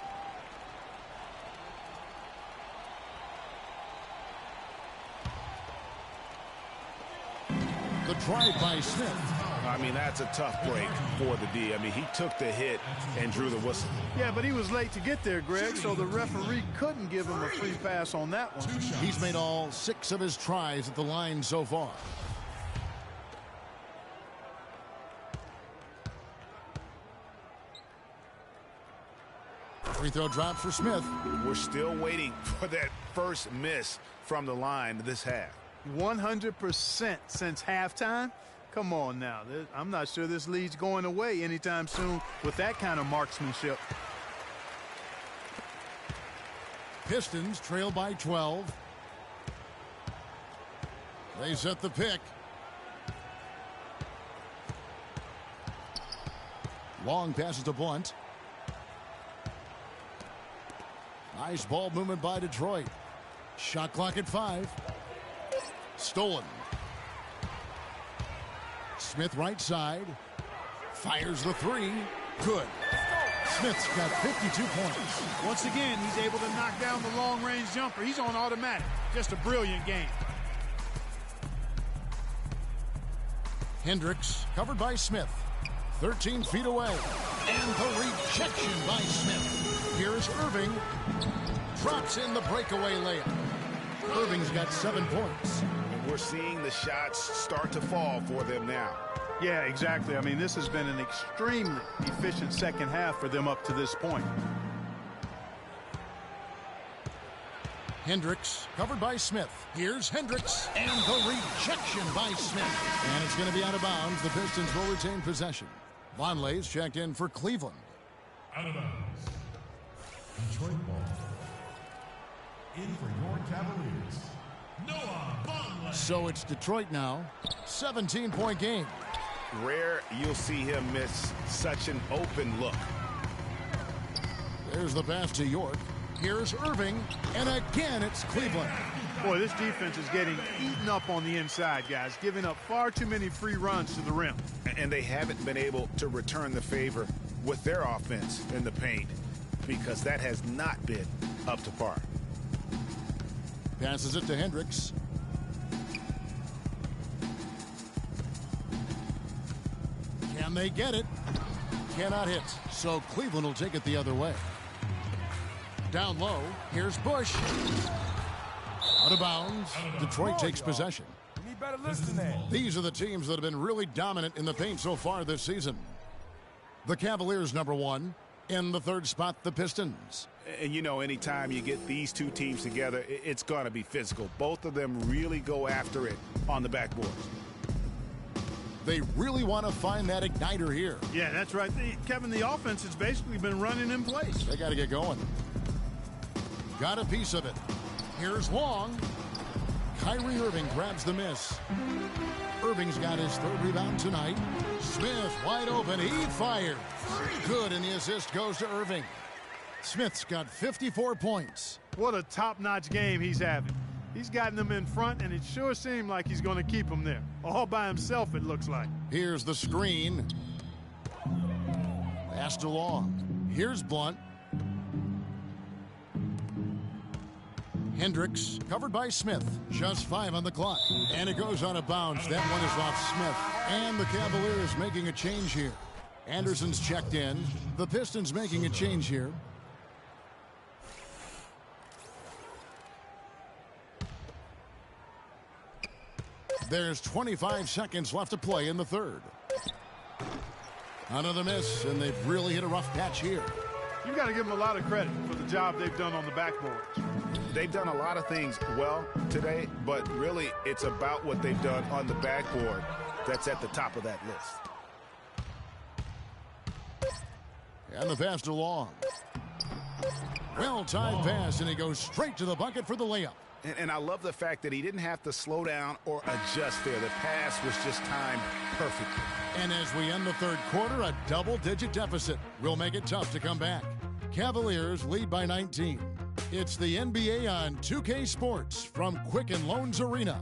The drive by Smith.
I mean, that's a tough break for the D. I mean, he took the hit and drew the whistle.
Yeah, but he was late to get there, Greg, so the referee couldn't give him a free pass on that one.
He's made all 6 of his tries at the line so far. Free throw drop for Smith.
We're still waiting for that first miss from the line this half.
100% since halftime. Come on now. I'm not sure this lead's going away anytime soon with that kind of marksmanship.
Pistons trail by 12. They set the pick. Long passes to Blunt. Nice ball movement by Detroit. Shot clock at 5. Stolen. Smith right side. Fires the 3. Good. Smith's got 52 points.
Once again, he's able to knock down the long-range jumper. He's on automatic. Just a brilliant game.
Hendricks covered by Smith. 13 feet away. And the rejection by Smith. Here's Irving. Drops in the breakaway layup. Irving's got 7 points.
And we're seeing the shots start to fall for them now.
Yeah, exactly. I mean, this has been an extremely efficient second half for them up to this point.
Hendricks covered by Smith. Here's Hendricks. And the rejection by Smith. And it's going to be out of bounds. The Pistons will retain possession. Vonleh's checked in for Cleveland.
Out of bounds. Detroit ball. In for your Cavaliers. Noah Vonleh.
So it's Detroit now. 17-point game.
Rare you'll see him miss such an open look.
There's the pass to York. Here's Irving. And again, it's Cleveland.
Boy, this defense is getting eaten up on the inside, guys, giving up far too many free runs to the rim.
And they haven't been able to return the favor with their offense in the paint because that has not been up to par.
Passes it to Hendricks. Can they get it? Cannot hit. So Cleveland will take it the other way. Down low. Here's Bush. Out of bounds. Detroit takes possession.
You need better listen there.
These are the teams that have been really dominant in the paint so far this season. The Cavaliers, number 1. In the third spot, the Pistons.
And you know, anytime you get these two teams together, it's going to be physical. Both of them really go after it on the backboard.
They really want to find that igniter here.
Yeah, that's right. Kevin, the offense has basically been running in place.
They got to get going. Got a piece of it. Here's Long. Kyrie Irving grabs the miss. Irving's got his 3rd rebound tonight. Smith wide open. He fires. Good, and the assist goes to Irving. Smith's got 54 points.
What a top-notch game he's having. He's gotten them in front, and it sure seemed like he's going to keep them there. All by himself, it looks like.
Here's the screen. Pass to Long. Here's Blunt. Hendricks covered by Smith. Just 5 on the clock. And it goes out of bounds. That one is off Smith. And the Cavaliers making a change here. Anderson's checked in. The Pistons making a change here. There's 25 seconds left to play in the third. Another miss, and they've really hit a rough patch here.
You've got to give them a lot of credit for the job they've done on the backboards.
They've done a lot of things well today, but really it's about what they've done on the backboard that's at the top of that list.
And the pass to Long. Well-timed pass, and he goes straight to the bucket for the layup.
And I love the fact that he didn't have to slow down or adjust there. The pass was just timed perfectly.
And as we end the third quarter, a double-digit deficit will make it tough to come back. Cavaliers lead by 19. It's the NBA on 2K Sports from Quicken Loans Arena.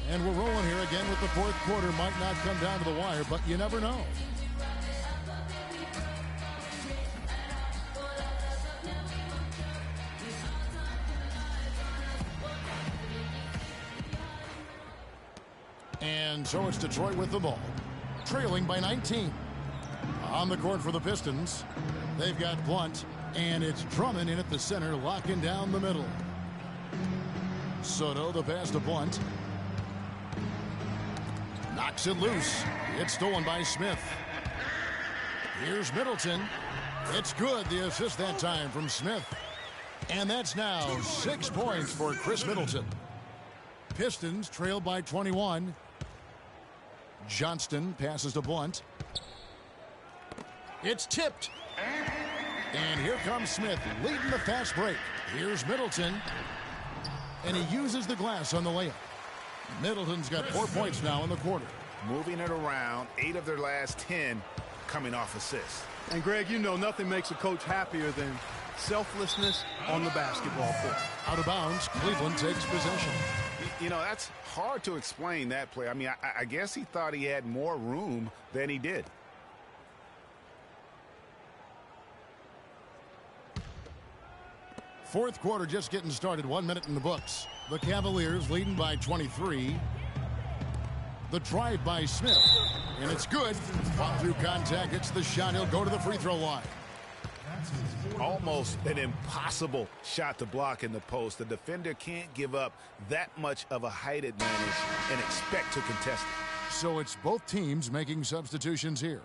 And we're rolling here again with the fourth quarter. Might not come down to the wire, but you never know. And so it's Detroit with the ball, trailing by 19. On the court for the Pistons, they've got Blunt, and it's Drummond in at the center, locking down the middle. Soto, the pass to Blunt. Knocks it loose. It's stolen by Smith. Here's Middleton. It's good. The assist that time from Smith. And that's now 6 points for Chris Middleton. Pistons trailed by 21. Johnston passes to Blunt. It's tipped. And here comes Smith leading the fast break. Here's Middleton. And he uses the glass on the layup. Middleton's got 4 points now in the quarter.
Moving it around, 8 of their last 10 coming off assists.
And Greg, you know nothing makes a coach happier than selflessness on the basketball court.
Out of bounds, Cleveland takes possession.
You know, that's hard to explain that play. I mean, I guess he thought he had more room than he did.
Fourth quarter just getting started. 1 minute in the books. The Cavaliers leading by 23. The drive by Smith. And it's good. Fought through contact. It's the shot. He'll go to the free throw line.
Almost an impossible shot to block in the post. The defender can't give up that much of a height advantage and expect to contest it.
So it's both teams making substitutions here.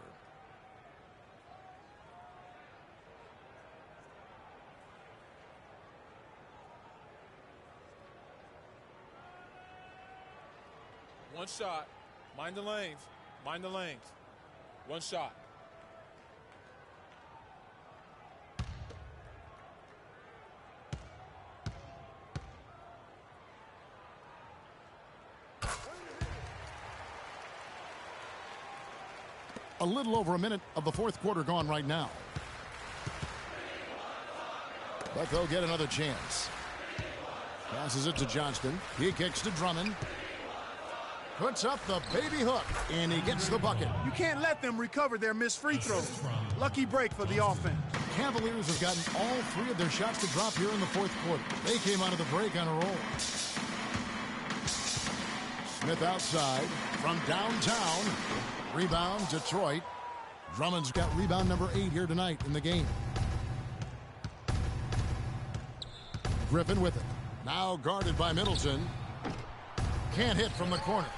One shot. Mind the lanes. Mind the lanes. One shot.
A little over a minute of the fourth quarter gone right now. But they'll get another chance. Passes it to Johnston. He kicks to Drummond. Puts up the baby hook, and he gets the bucket.
You can't let them recover their missed free throws. Lucky break for the offense.
Cavaliers have gotten all 3 of their shots to drop here in the fourth quarter. They came out of the break on a roll. Smith outside from downtown. Rebound, Detroit. Drummond's got rebound number 8 here tonight in the game. Griffin with it. Now guarded by Middleton. Can't hit from the corner.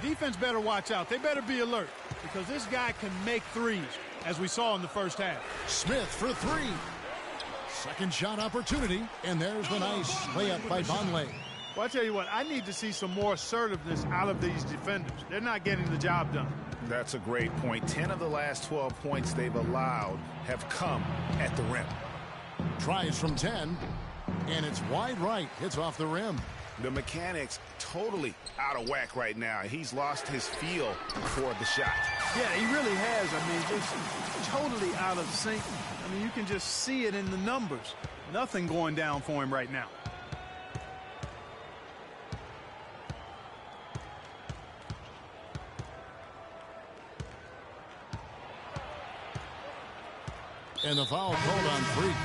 Defense better watch out. They better be alert because this guy can make threes, as we saw in the first half.
Smith for 3. Second shot opportunity, and there's the nice layup by Vonleh.
Well, I tell you what, I need to see some more assertiveness out of these defenders. They're not getting the job done.
That's a great point. 10 of the last 12 points they've allowed have come at the rim.
Tries from 10, and it's wide right. Hits off the rim.
The mechanics totally out of whack right now. He's lost his feel for the shot.
Yeah, he really has. I mean, just totally out of sync. I mean, you can just see it in the numbers. Nothing going down for him right now.
And the foul called on Freak.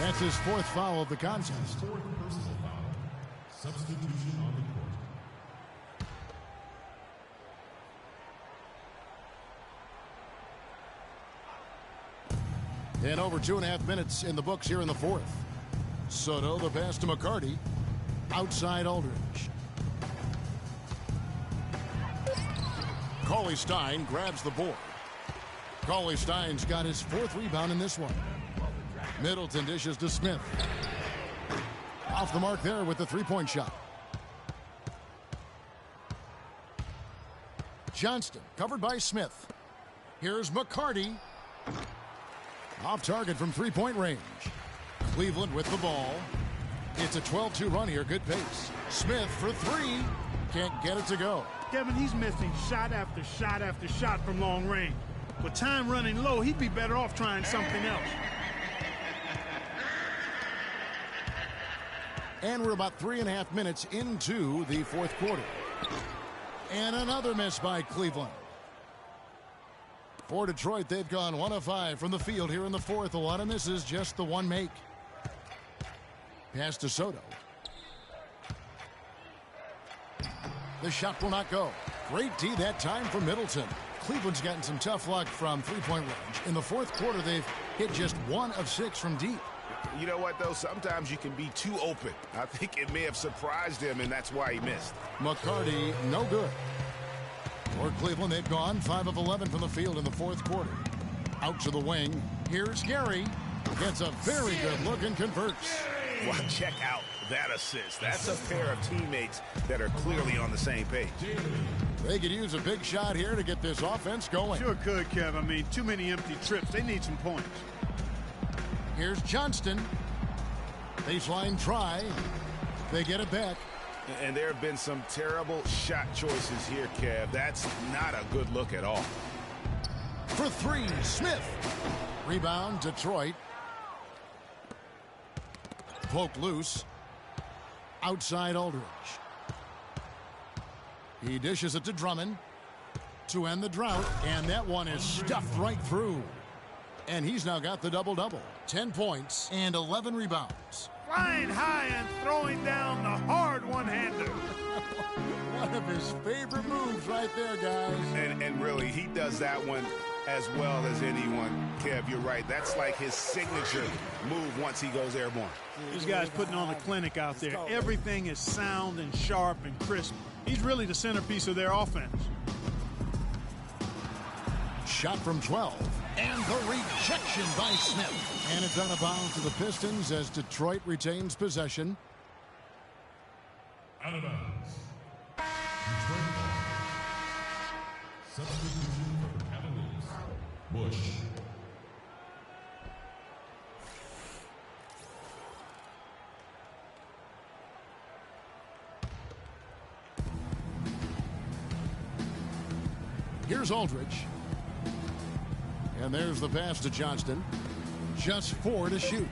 That's his 4th foul of the contest.
Substitution on the court.
And over 2.5 minutes in the books here in the fourth. Soto, the pass to McCarty. Outside Aldridge. Cauley-Stein grabs the board. Cauley-Stein's got his 4th rebound in this one. Middleton dishes to Smith. Off the mark there with the 3-point shot. Johnston covered by Smith. Here's McCarty. Off target from 3-point range. Cleveland with the ball. It's a 12-2 run here. Good pace. Smith for 3. Can't get it to go.
Kevin, he's missing shot after shot after shot from long range. With time running low, he'd be better off trying something else.
And we're about 3.5 minutes into the fourth quarter. And another miss by Cleveland. For Detroit, they've gone 1 of 5 from the field here in the fourth. A lot of misses, just the one make. Pass to Soto. The shot will not go. Great D that time for Middleton. Cleveland's gotten some tough luck from 3-point range. In the fourth quarter, they've hit just 1 of 6 from deep.
You know what, though? Sometimes you can be too open. I think it may have surprised him, and that's why he missed.
McCarty, no good. For Cleveland, they've gone 5 of 11 from the field in the fourth quarter. Out to the wing. Here's Gary. Gets a very good look and converts.
Well, check out that assist. That's a pair of teammates that are clearly on the same page.
They could use a big shot here to get this offense going.
Sure could, Kev. I mean, too many empty trips. They need some points.
Here's Johnston. Baseline try. They get it back.
And there have been some terrible shot choices here, Kev. That's not a good look at all.
For three, Smith. Rebound, Detroit. Poke loose. Outside Aldridge. He dishes it to Drummond to end the drought, and that one is stuffed right through. And he's now got the double-double. 10 points and 11 rebounds.
Flying high and throwing down the hard one-hander.
One of his favorite moves right there, guys.
And really, he does that one as well as anyone. Kev, you're right. That's like his signature move once he goes airborne.
This guy's putting on a clinic out there. Everything is sound and sharp and crisp. He's really the centerpiece of their offense.
Shot from 12. And the rejection by Smith. And it's out of bounds to the Pistons as Detroit retains possession.
Out of bounds. Detroit ball. Substitution for the Cavaliers. Bush.
Here's Aldridge. And there's the pass to Johnston. Just 4 to shoot.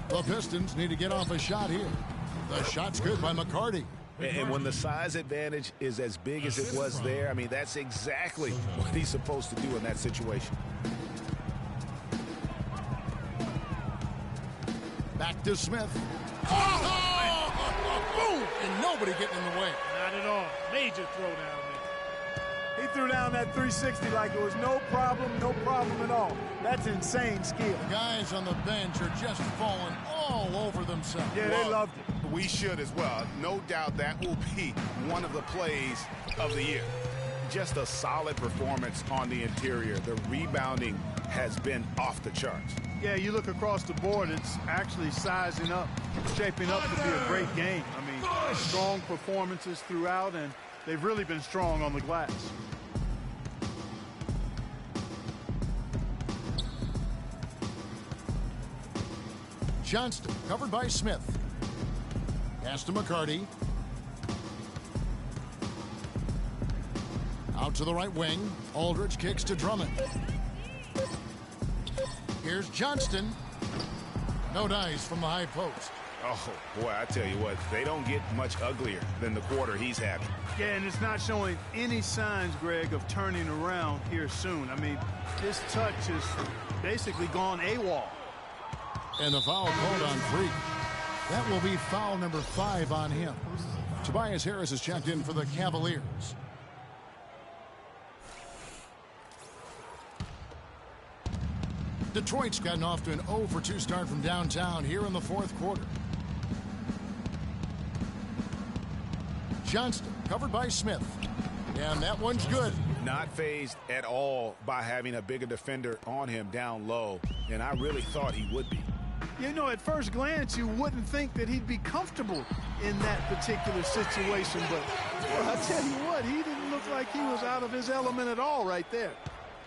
The Pistons need to get off a shot here. The shot's good by McCarty.
And when the size advantage is as big as it was there, I mean, that's exactly what he's supposed to do in that situation.
Back to Smith. Oh! Boom! And nobody getting in the way.
Not at all. Major throwdown there. He threw down that 360 like it was no problem at all. That's insane skill.
The guys on the bench are just falling all over themselves.
Yeah, they loved it.
We should as well. No doubt that will be one of the plays of the year. Just a solid performance on the interior. The rebounding has been off the charts.
Yeah, you look across the board, it's actually sizing up, shaping up to be a great game. I mean, strong performances throughout, and they've really been strong on the glass.
Johnston covered by Smith. Pass to McCarty. Out to the right wing. Aldridge kicks to Drummond. Here's Johnston. No dice from the high post.
Oh, boy, I tell you what, they don't get much uglier than the quarter he's having.
Yeah, and it's not showing any signs, Greg, of turning around here soon. I mean, his touch is basically gone AWOL.
And the foul called on Freak. That will be foul number 5 on him. Tobias Harris is checked in for the Cavaliers. Detroit's gotten off to an 0 for 2 start from downtown here in the fourth quarter. Johnston covered by Smith. And that one's good.
Not fazed at all by having a bigger defender on him down low. And I really thought he would be.
You know, at first glance, you wouldn't think that he'd be comfortable in that particular situation. But, well, I tell you what, he didn't look like he was out of his element at all right there.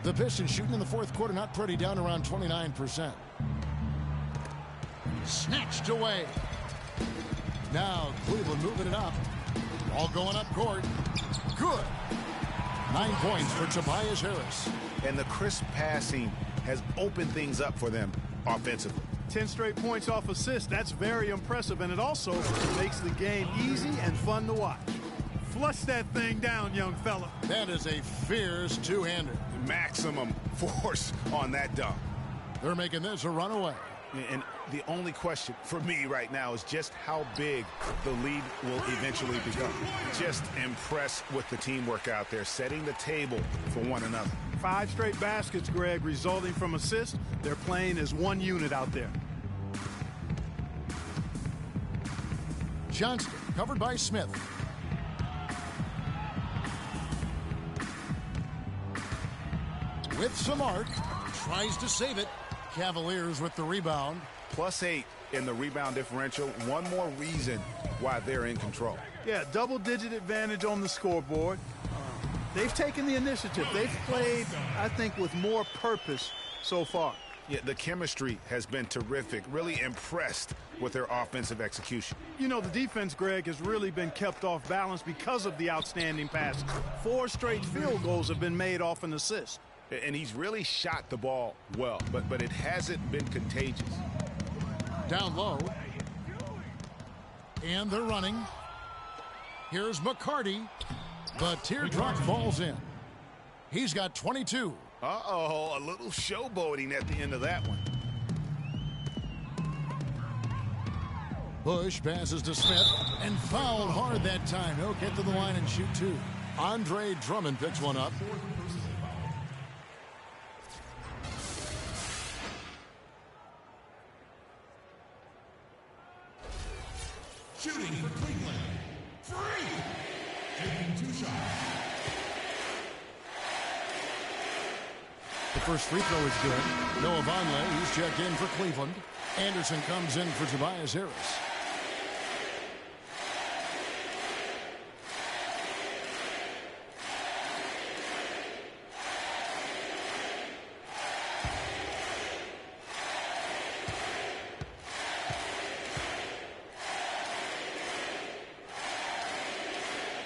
The Pistons shooting in the fourth quarter, not pretty, down around 29%. Snatched away. Now Cleveland moving it up. All going up court. Good. 9 points for Tobias Harris.
And the crisp passing has opened things up for them offensively.
10 straight points off assists. That's very impressive, and it also makes the game easy and fun to watch. Flush that thing down, young fella.
That is a fierce two-hander.
Maximum force on that dunk.
They're making this a runaway.
And the only question for me right now is just how big the lead will eventually become. Just impressed with the teamwork out there, setting the table for one another.
5 straight baskets, Greg, resulting from assists. They're playing as one unit out there.
Johnston, covered by Smith. With some arc, tries to save it. Cavaliers with the rebound.
+8 in the rebound differential. One more reason why they're in control.
Yeah, double-digit advantage on the scoreboard. They've taken the initiative. They've played, I think, with more purpose so far.
Yeah, the chemistry has been terrific. Really impressed with their offensive execution.
You know, the defense, Greg, has really been kept off balance because of the outstanding passes. 4 straight field goals have been made off an assist.
And he's really shot the ball well, but it hasn't been contagious.
Down low. And they're running. Here's McCarty. The teardrop falls in. He's got 22.
Uh-oh, a little showboating at the end of that one.
Bush passes to Smith and fouled hard that time. He'll get to the line and shoot 2. Andre Drummond picks one up.
Shooting for Cleveland. 3. Taking 2 shots.
The first free throw is good. Noah Vonleh, he's checked in for Cleveland. Anderson comes in for Tobias Harris.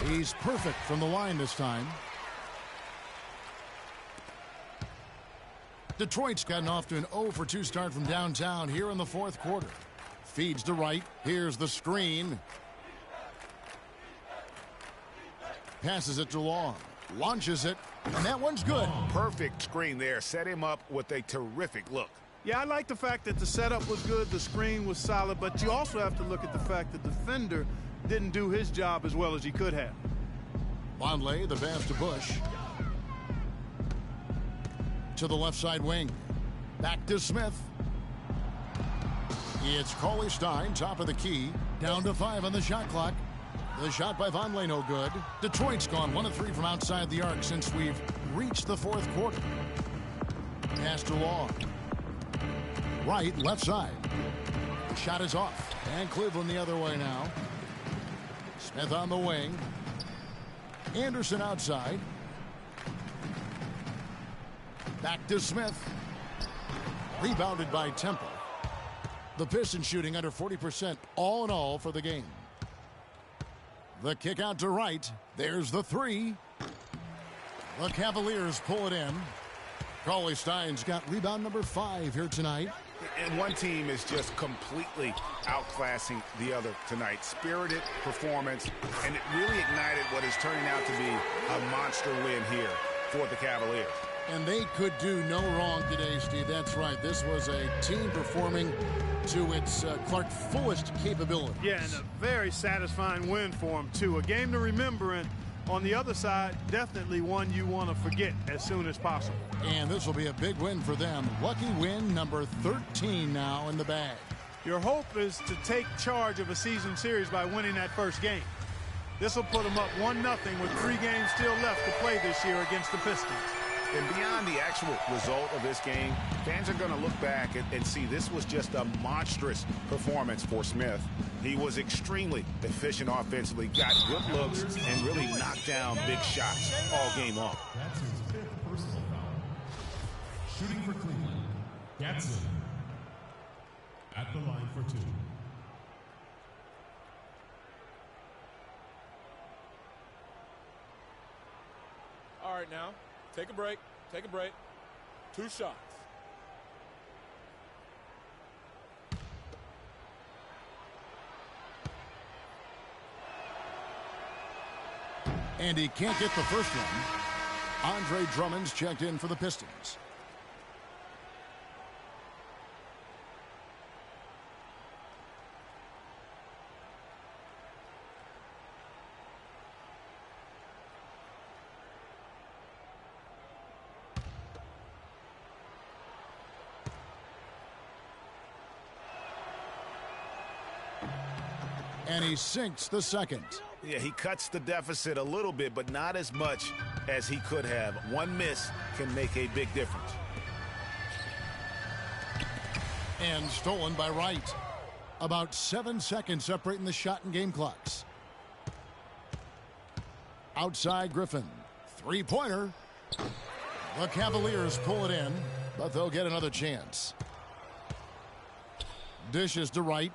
He's perfect from the line this time. Detroit's gotten off to an 0 for 2 start from downtown here in the 4th quarter. Feeds to right. Here's the screen. Passes it to Long. Launches it. And that one's good.
Perfect screen there. Set him up with a terrific look.
Yeah, I like the fact that the setup was good, the screen was solid, but you also have to look at the fact that the defender didn't do his job as well as he could have.
Vonleh, the pass to Bush. To the left side wing. Back to Smith. It's Cauley Stein, top of the key. Down to 5 on the shot clock. The shot by Vonleh, no good. Detroit's gone 1 of 3 from outside the arc since we've reached the 4th quarter. Pass to Long. Right, left side. The shot is off. And Cleveland the other way now. Smith on the wing. Anderson outside. Back to Smith. Rebounded by Temple. The Pistons shooting under 40% all in all for the game. The kick out to right. There's the 3. The Cavaliers pull it in. Cauley Stein's got rebound number 5 here tonight.
And one team is just completely outclassing the other tonight. Spirited performance, and it really ignited what is turning out to be a monster win here for the Cavaliers.
And they could do no wrong today, Steve. That's right. This was a team performing to its Clark fullest capability.
Yeah, and a very satisfying win for them, too. A game to remember, and on the other side, definitely one you want to forget as soon as possible.
And this will be a big win for them. Lucky win number 13 now in the bag.
Your hope is to take charge of a season series by winning that first game. This will put them up 1-0 with 3 games still left to play this year against the Pistons.
And beyond the actual result of this game, fans are going to look back and see this was just a monstrous performance for Smith. He was extremely efficient offensively, got good looks, and really knocked down big shots all game long.
That's his 5th personal foul. Shooting for Cleveland, Gatson at the line for 2.
All right, now, take a break. Take a break. 2 shots.
And he can't get the first one. Andre Drummond's checked in for the Pistons. And he sinks the second.
Yeah, he cuts the deficit a little bit, but not as much as he could have. One miss can make a big difference.
And stolen by Wright. About 7 seconds separating the shot and game clocks. Outside Griffin. Three-pointer. The Cavaliers pull it in, but they'll get another chance. Dishes to Wright.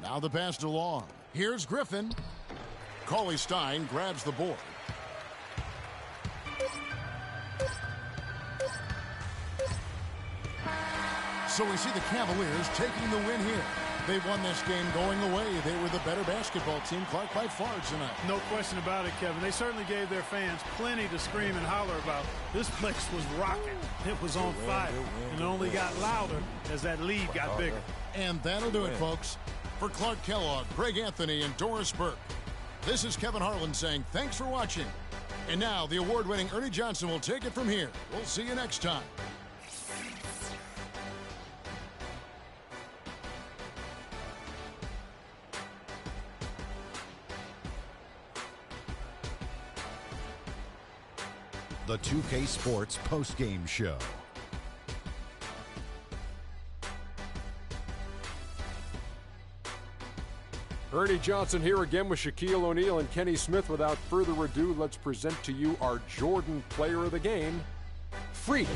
Now the pass to Long. Here's Griffin. Cauley Stein grabs the board. So we see the Cavaliers taking the win here. They won this game going away. They were the better basketball team, Clark, by far tonight.
No question about it, Kevin. They certainly gave their fans plenty to scream and holler about. This place was rocking. It was on fire. And it only got louder as that lead got bigger.
And that'll do it, folks. For Clark Kellogg, Greg Anthony, and Doris Burke, this is Kevin Harlan saying thanks for watching. And now the award-winning Ernie Johnson will take it from here. We'll see you next time.
The 2K Sports postgame show.
Ernie Johnson here again with Shaquille O'Neal and Kenny Smith. Without further ado, let's present to you our Jordan Player of the Game, Freak.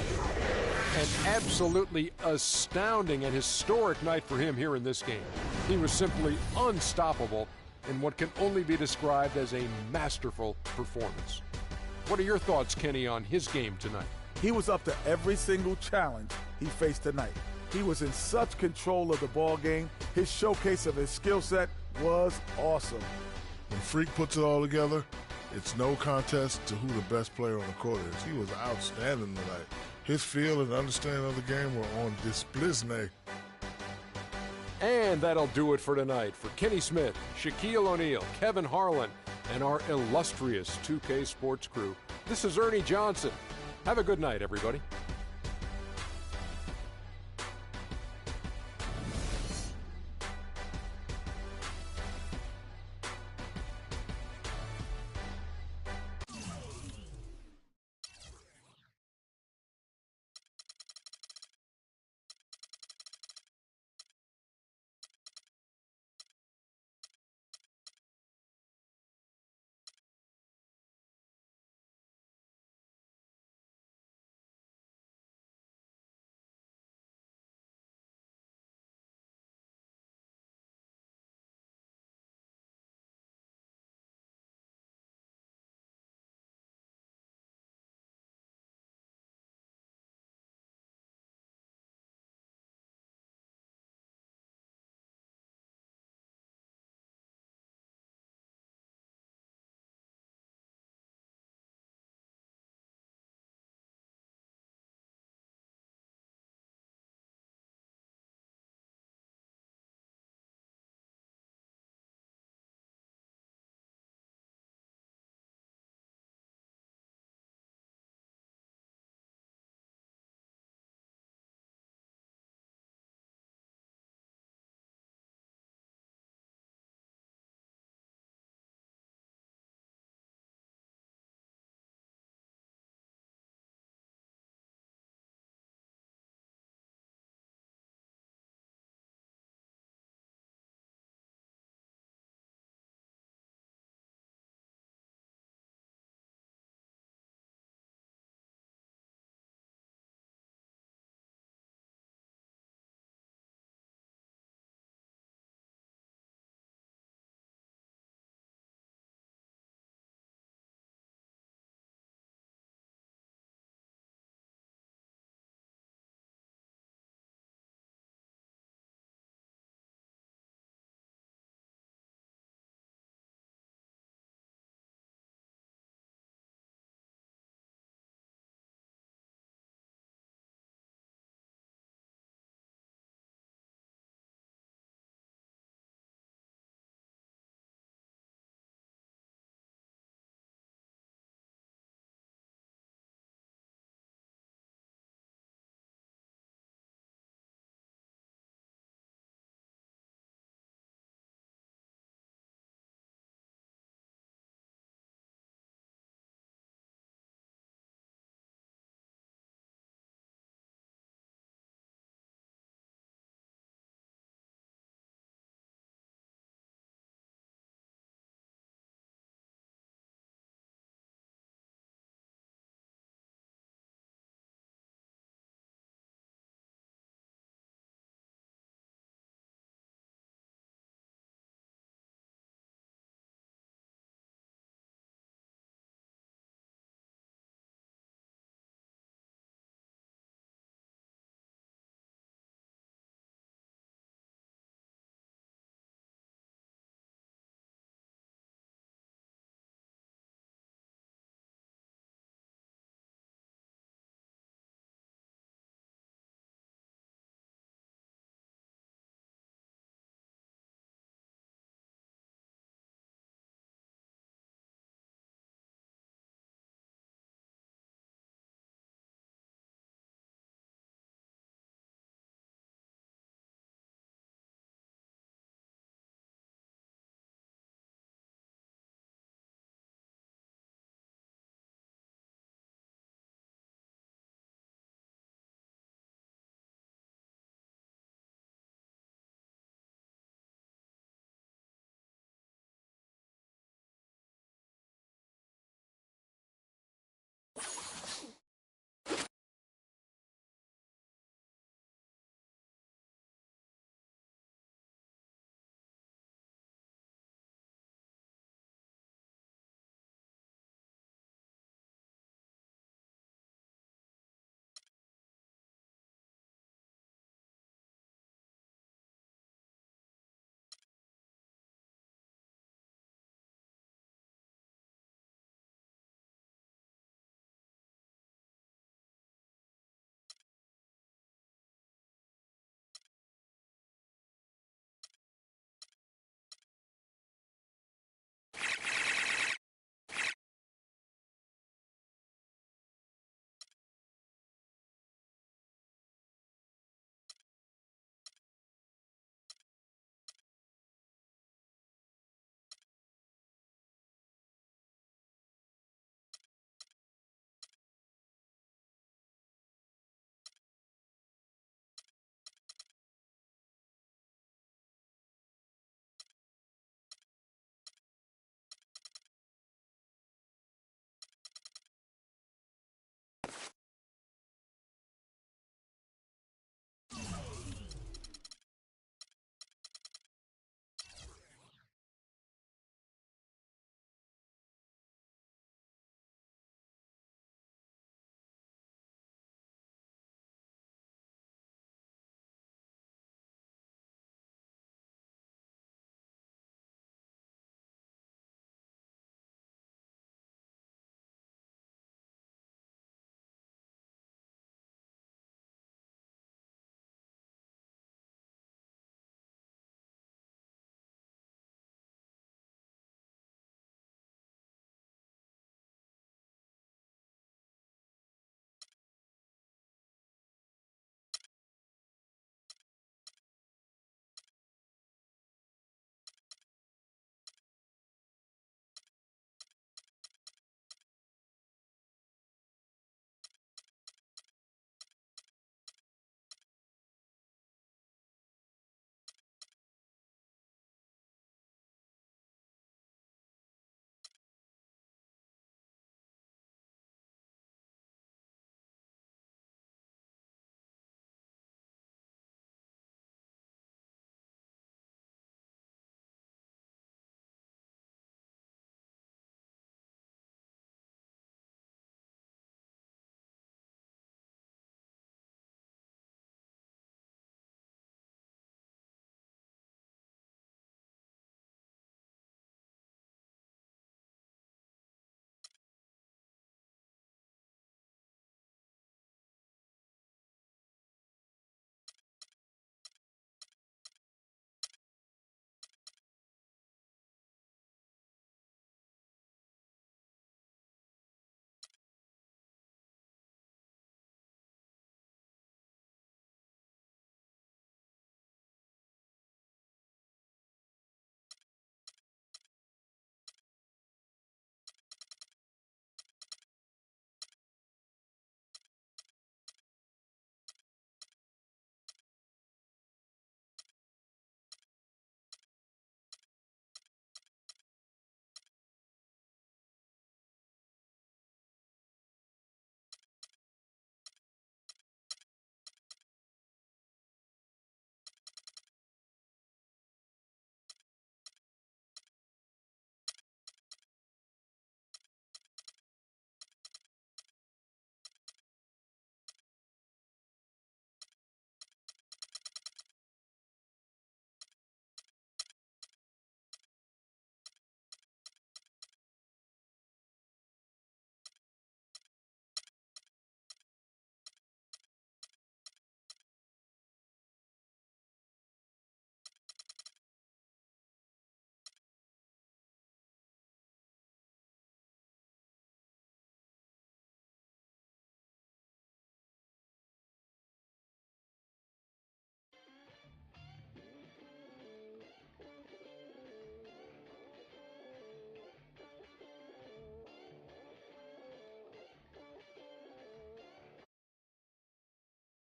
An absolutely astounding and historic night for him here in this game. He was simply unstoppable in what can only be described as a masterful performance. What are your thoughts, Kenny, on his game tonight?
He was up to every single challenge he faced tonight. He was in such control of the ball game. His showcase of his skill set was awesome.
When Freak puts it all together, it's no contest to who the best player on the court is. He was outstanding tonight. His feel and understanding of the game were on display.
And that'll do it for tonight. For Kenny Smith, Shaquille O'Neal, Kevin Harlan, and our illustrious 2K Sports crew, this is Ernie Johnson. Have a good night, everybody.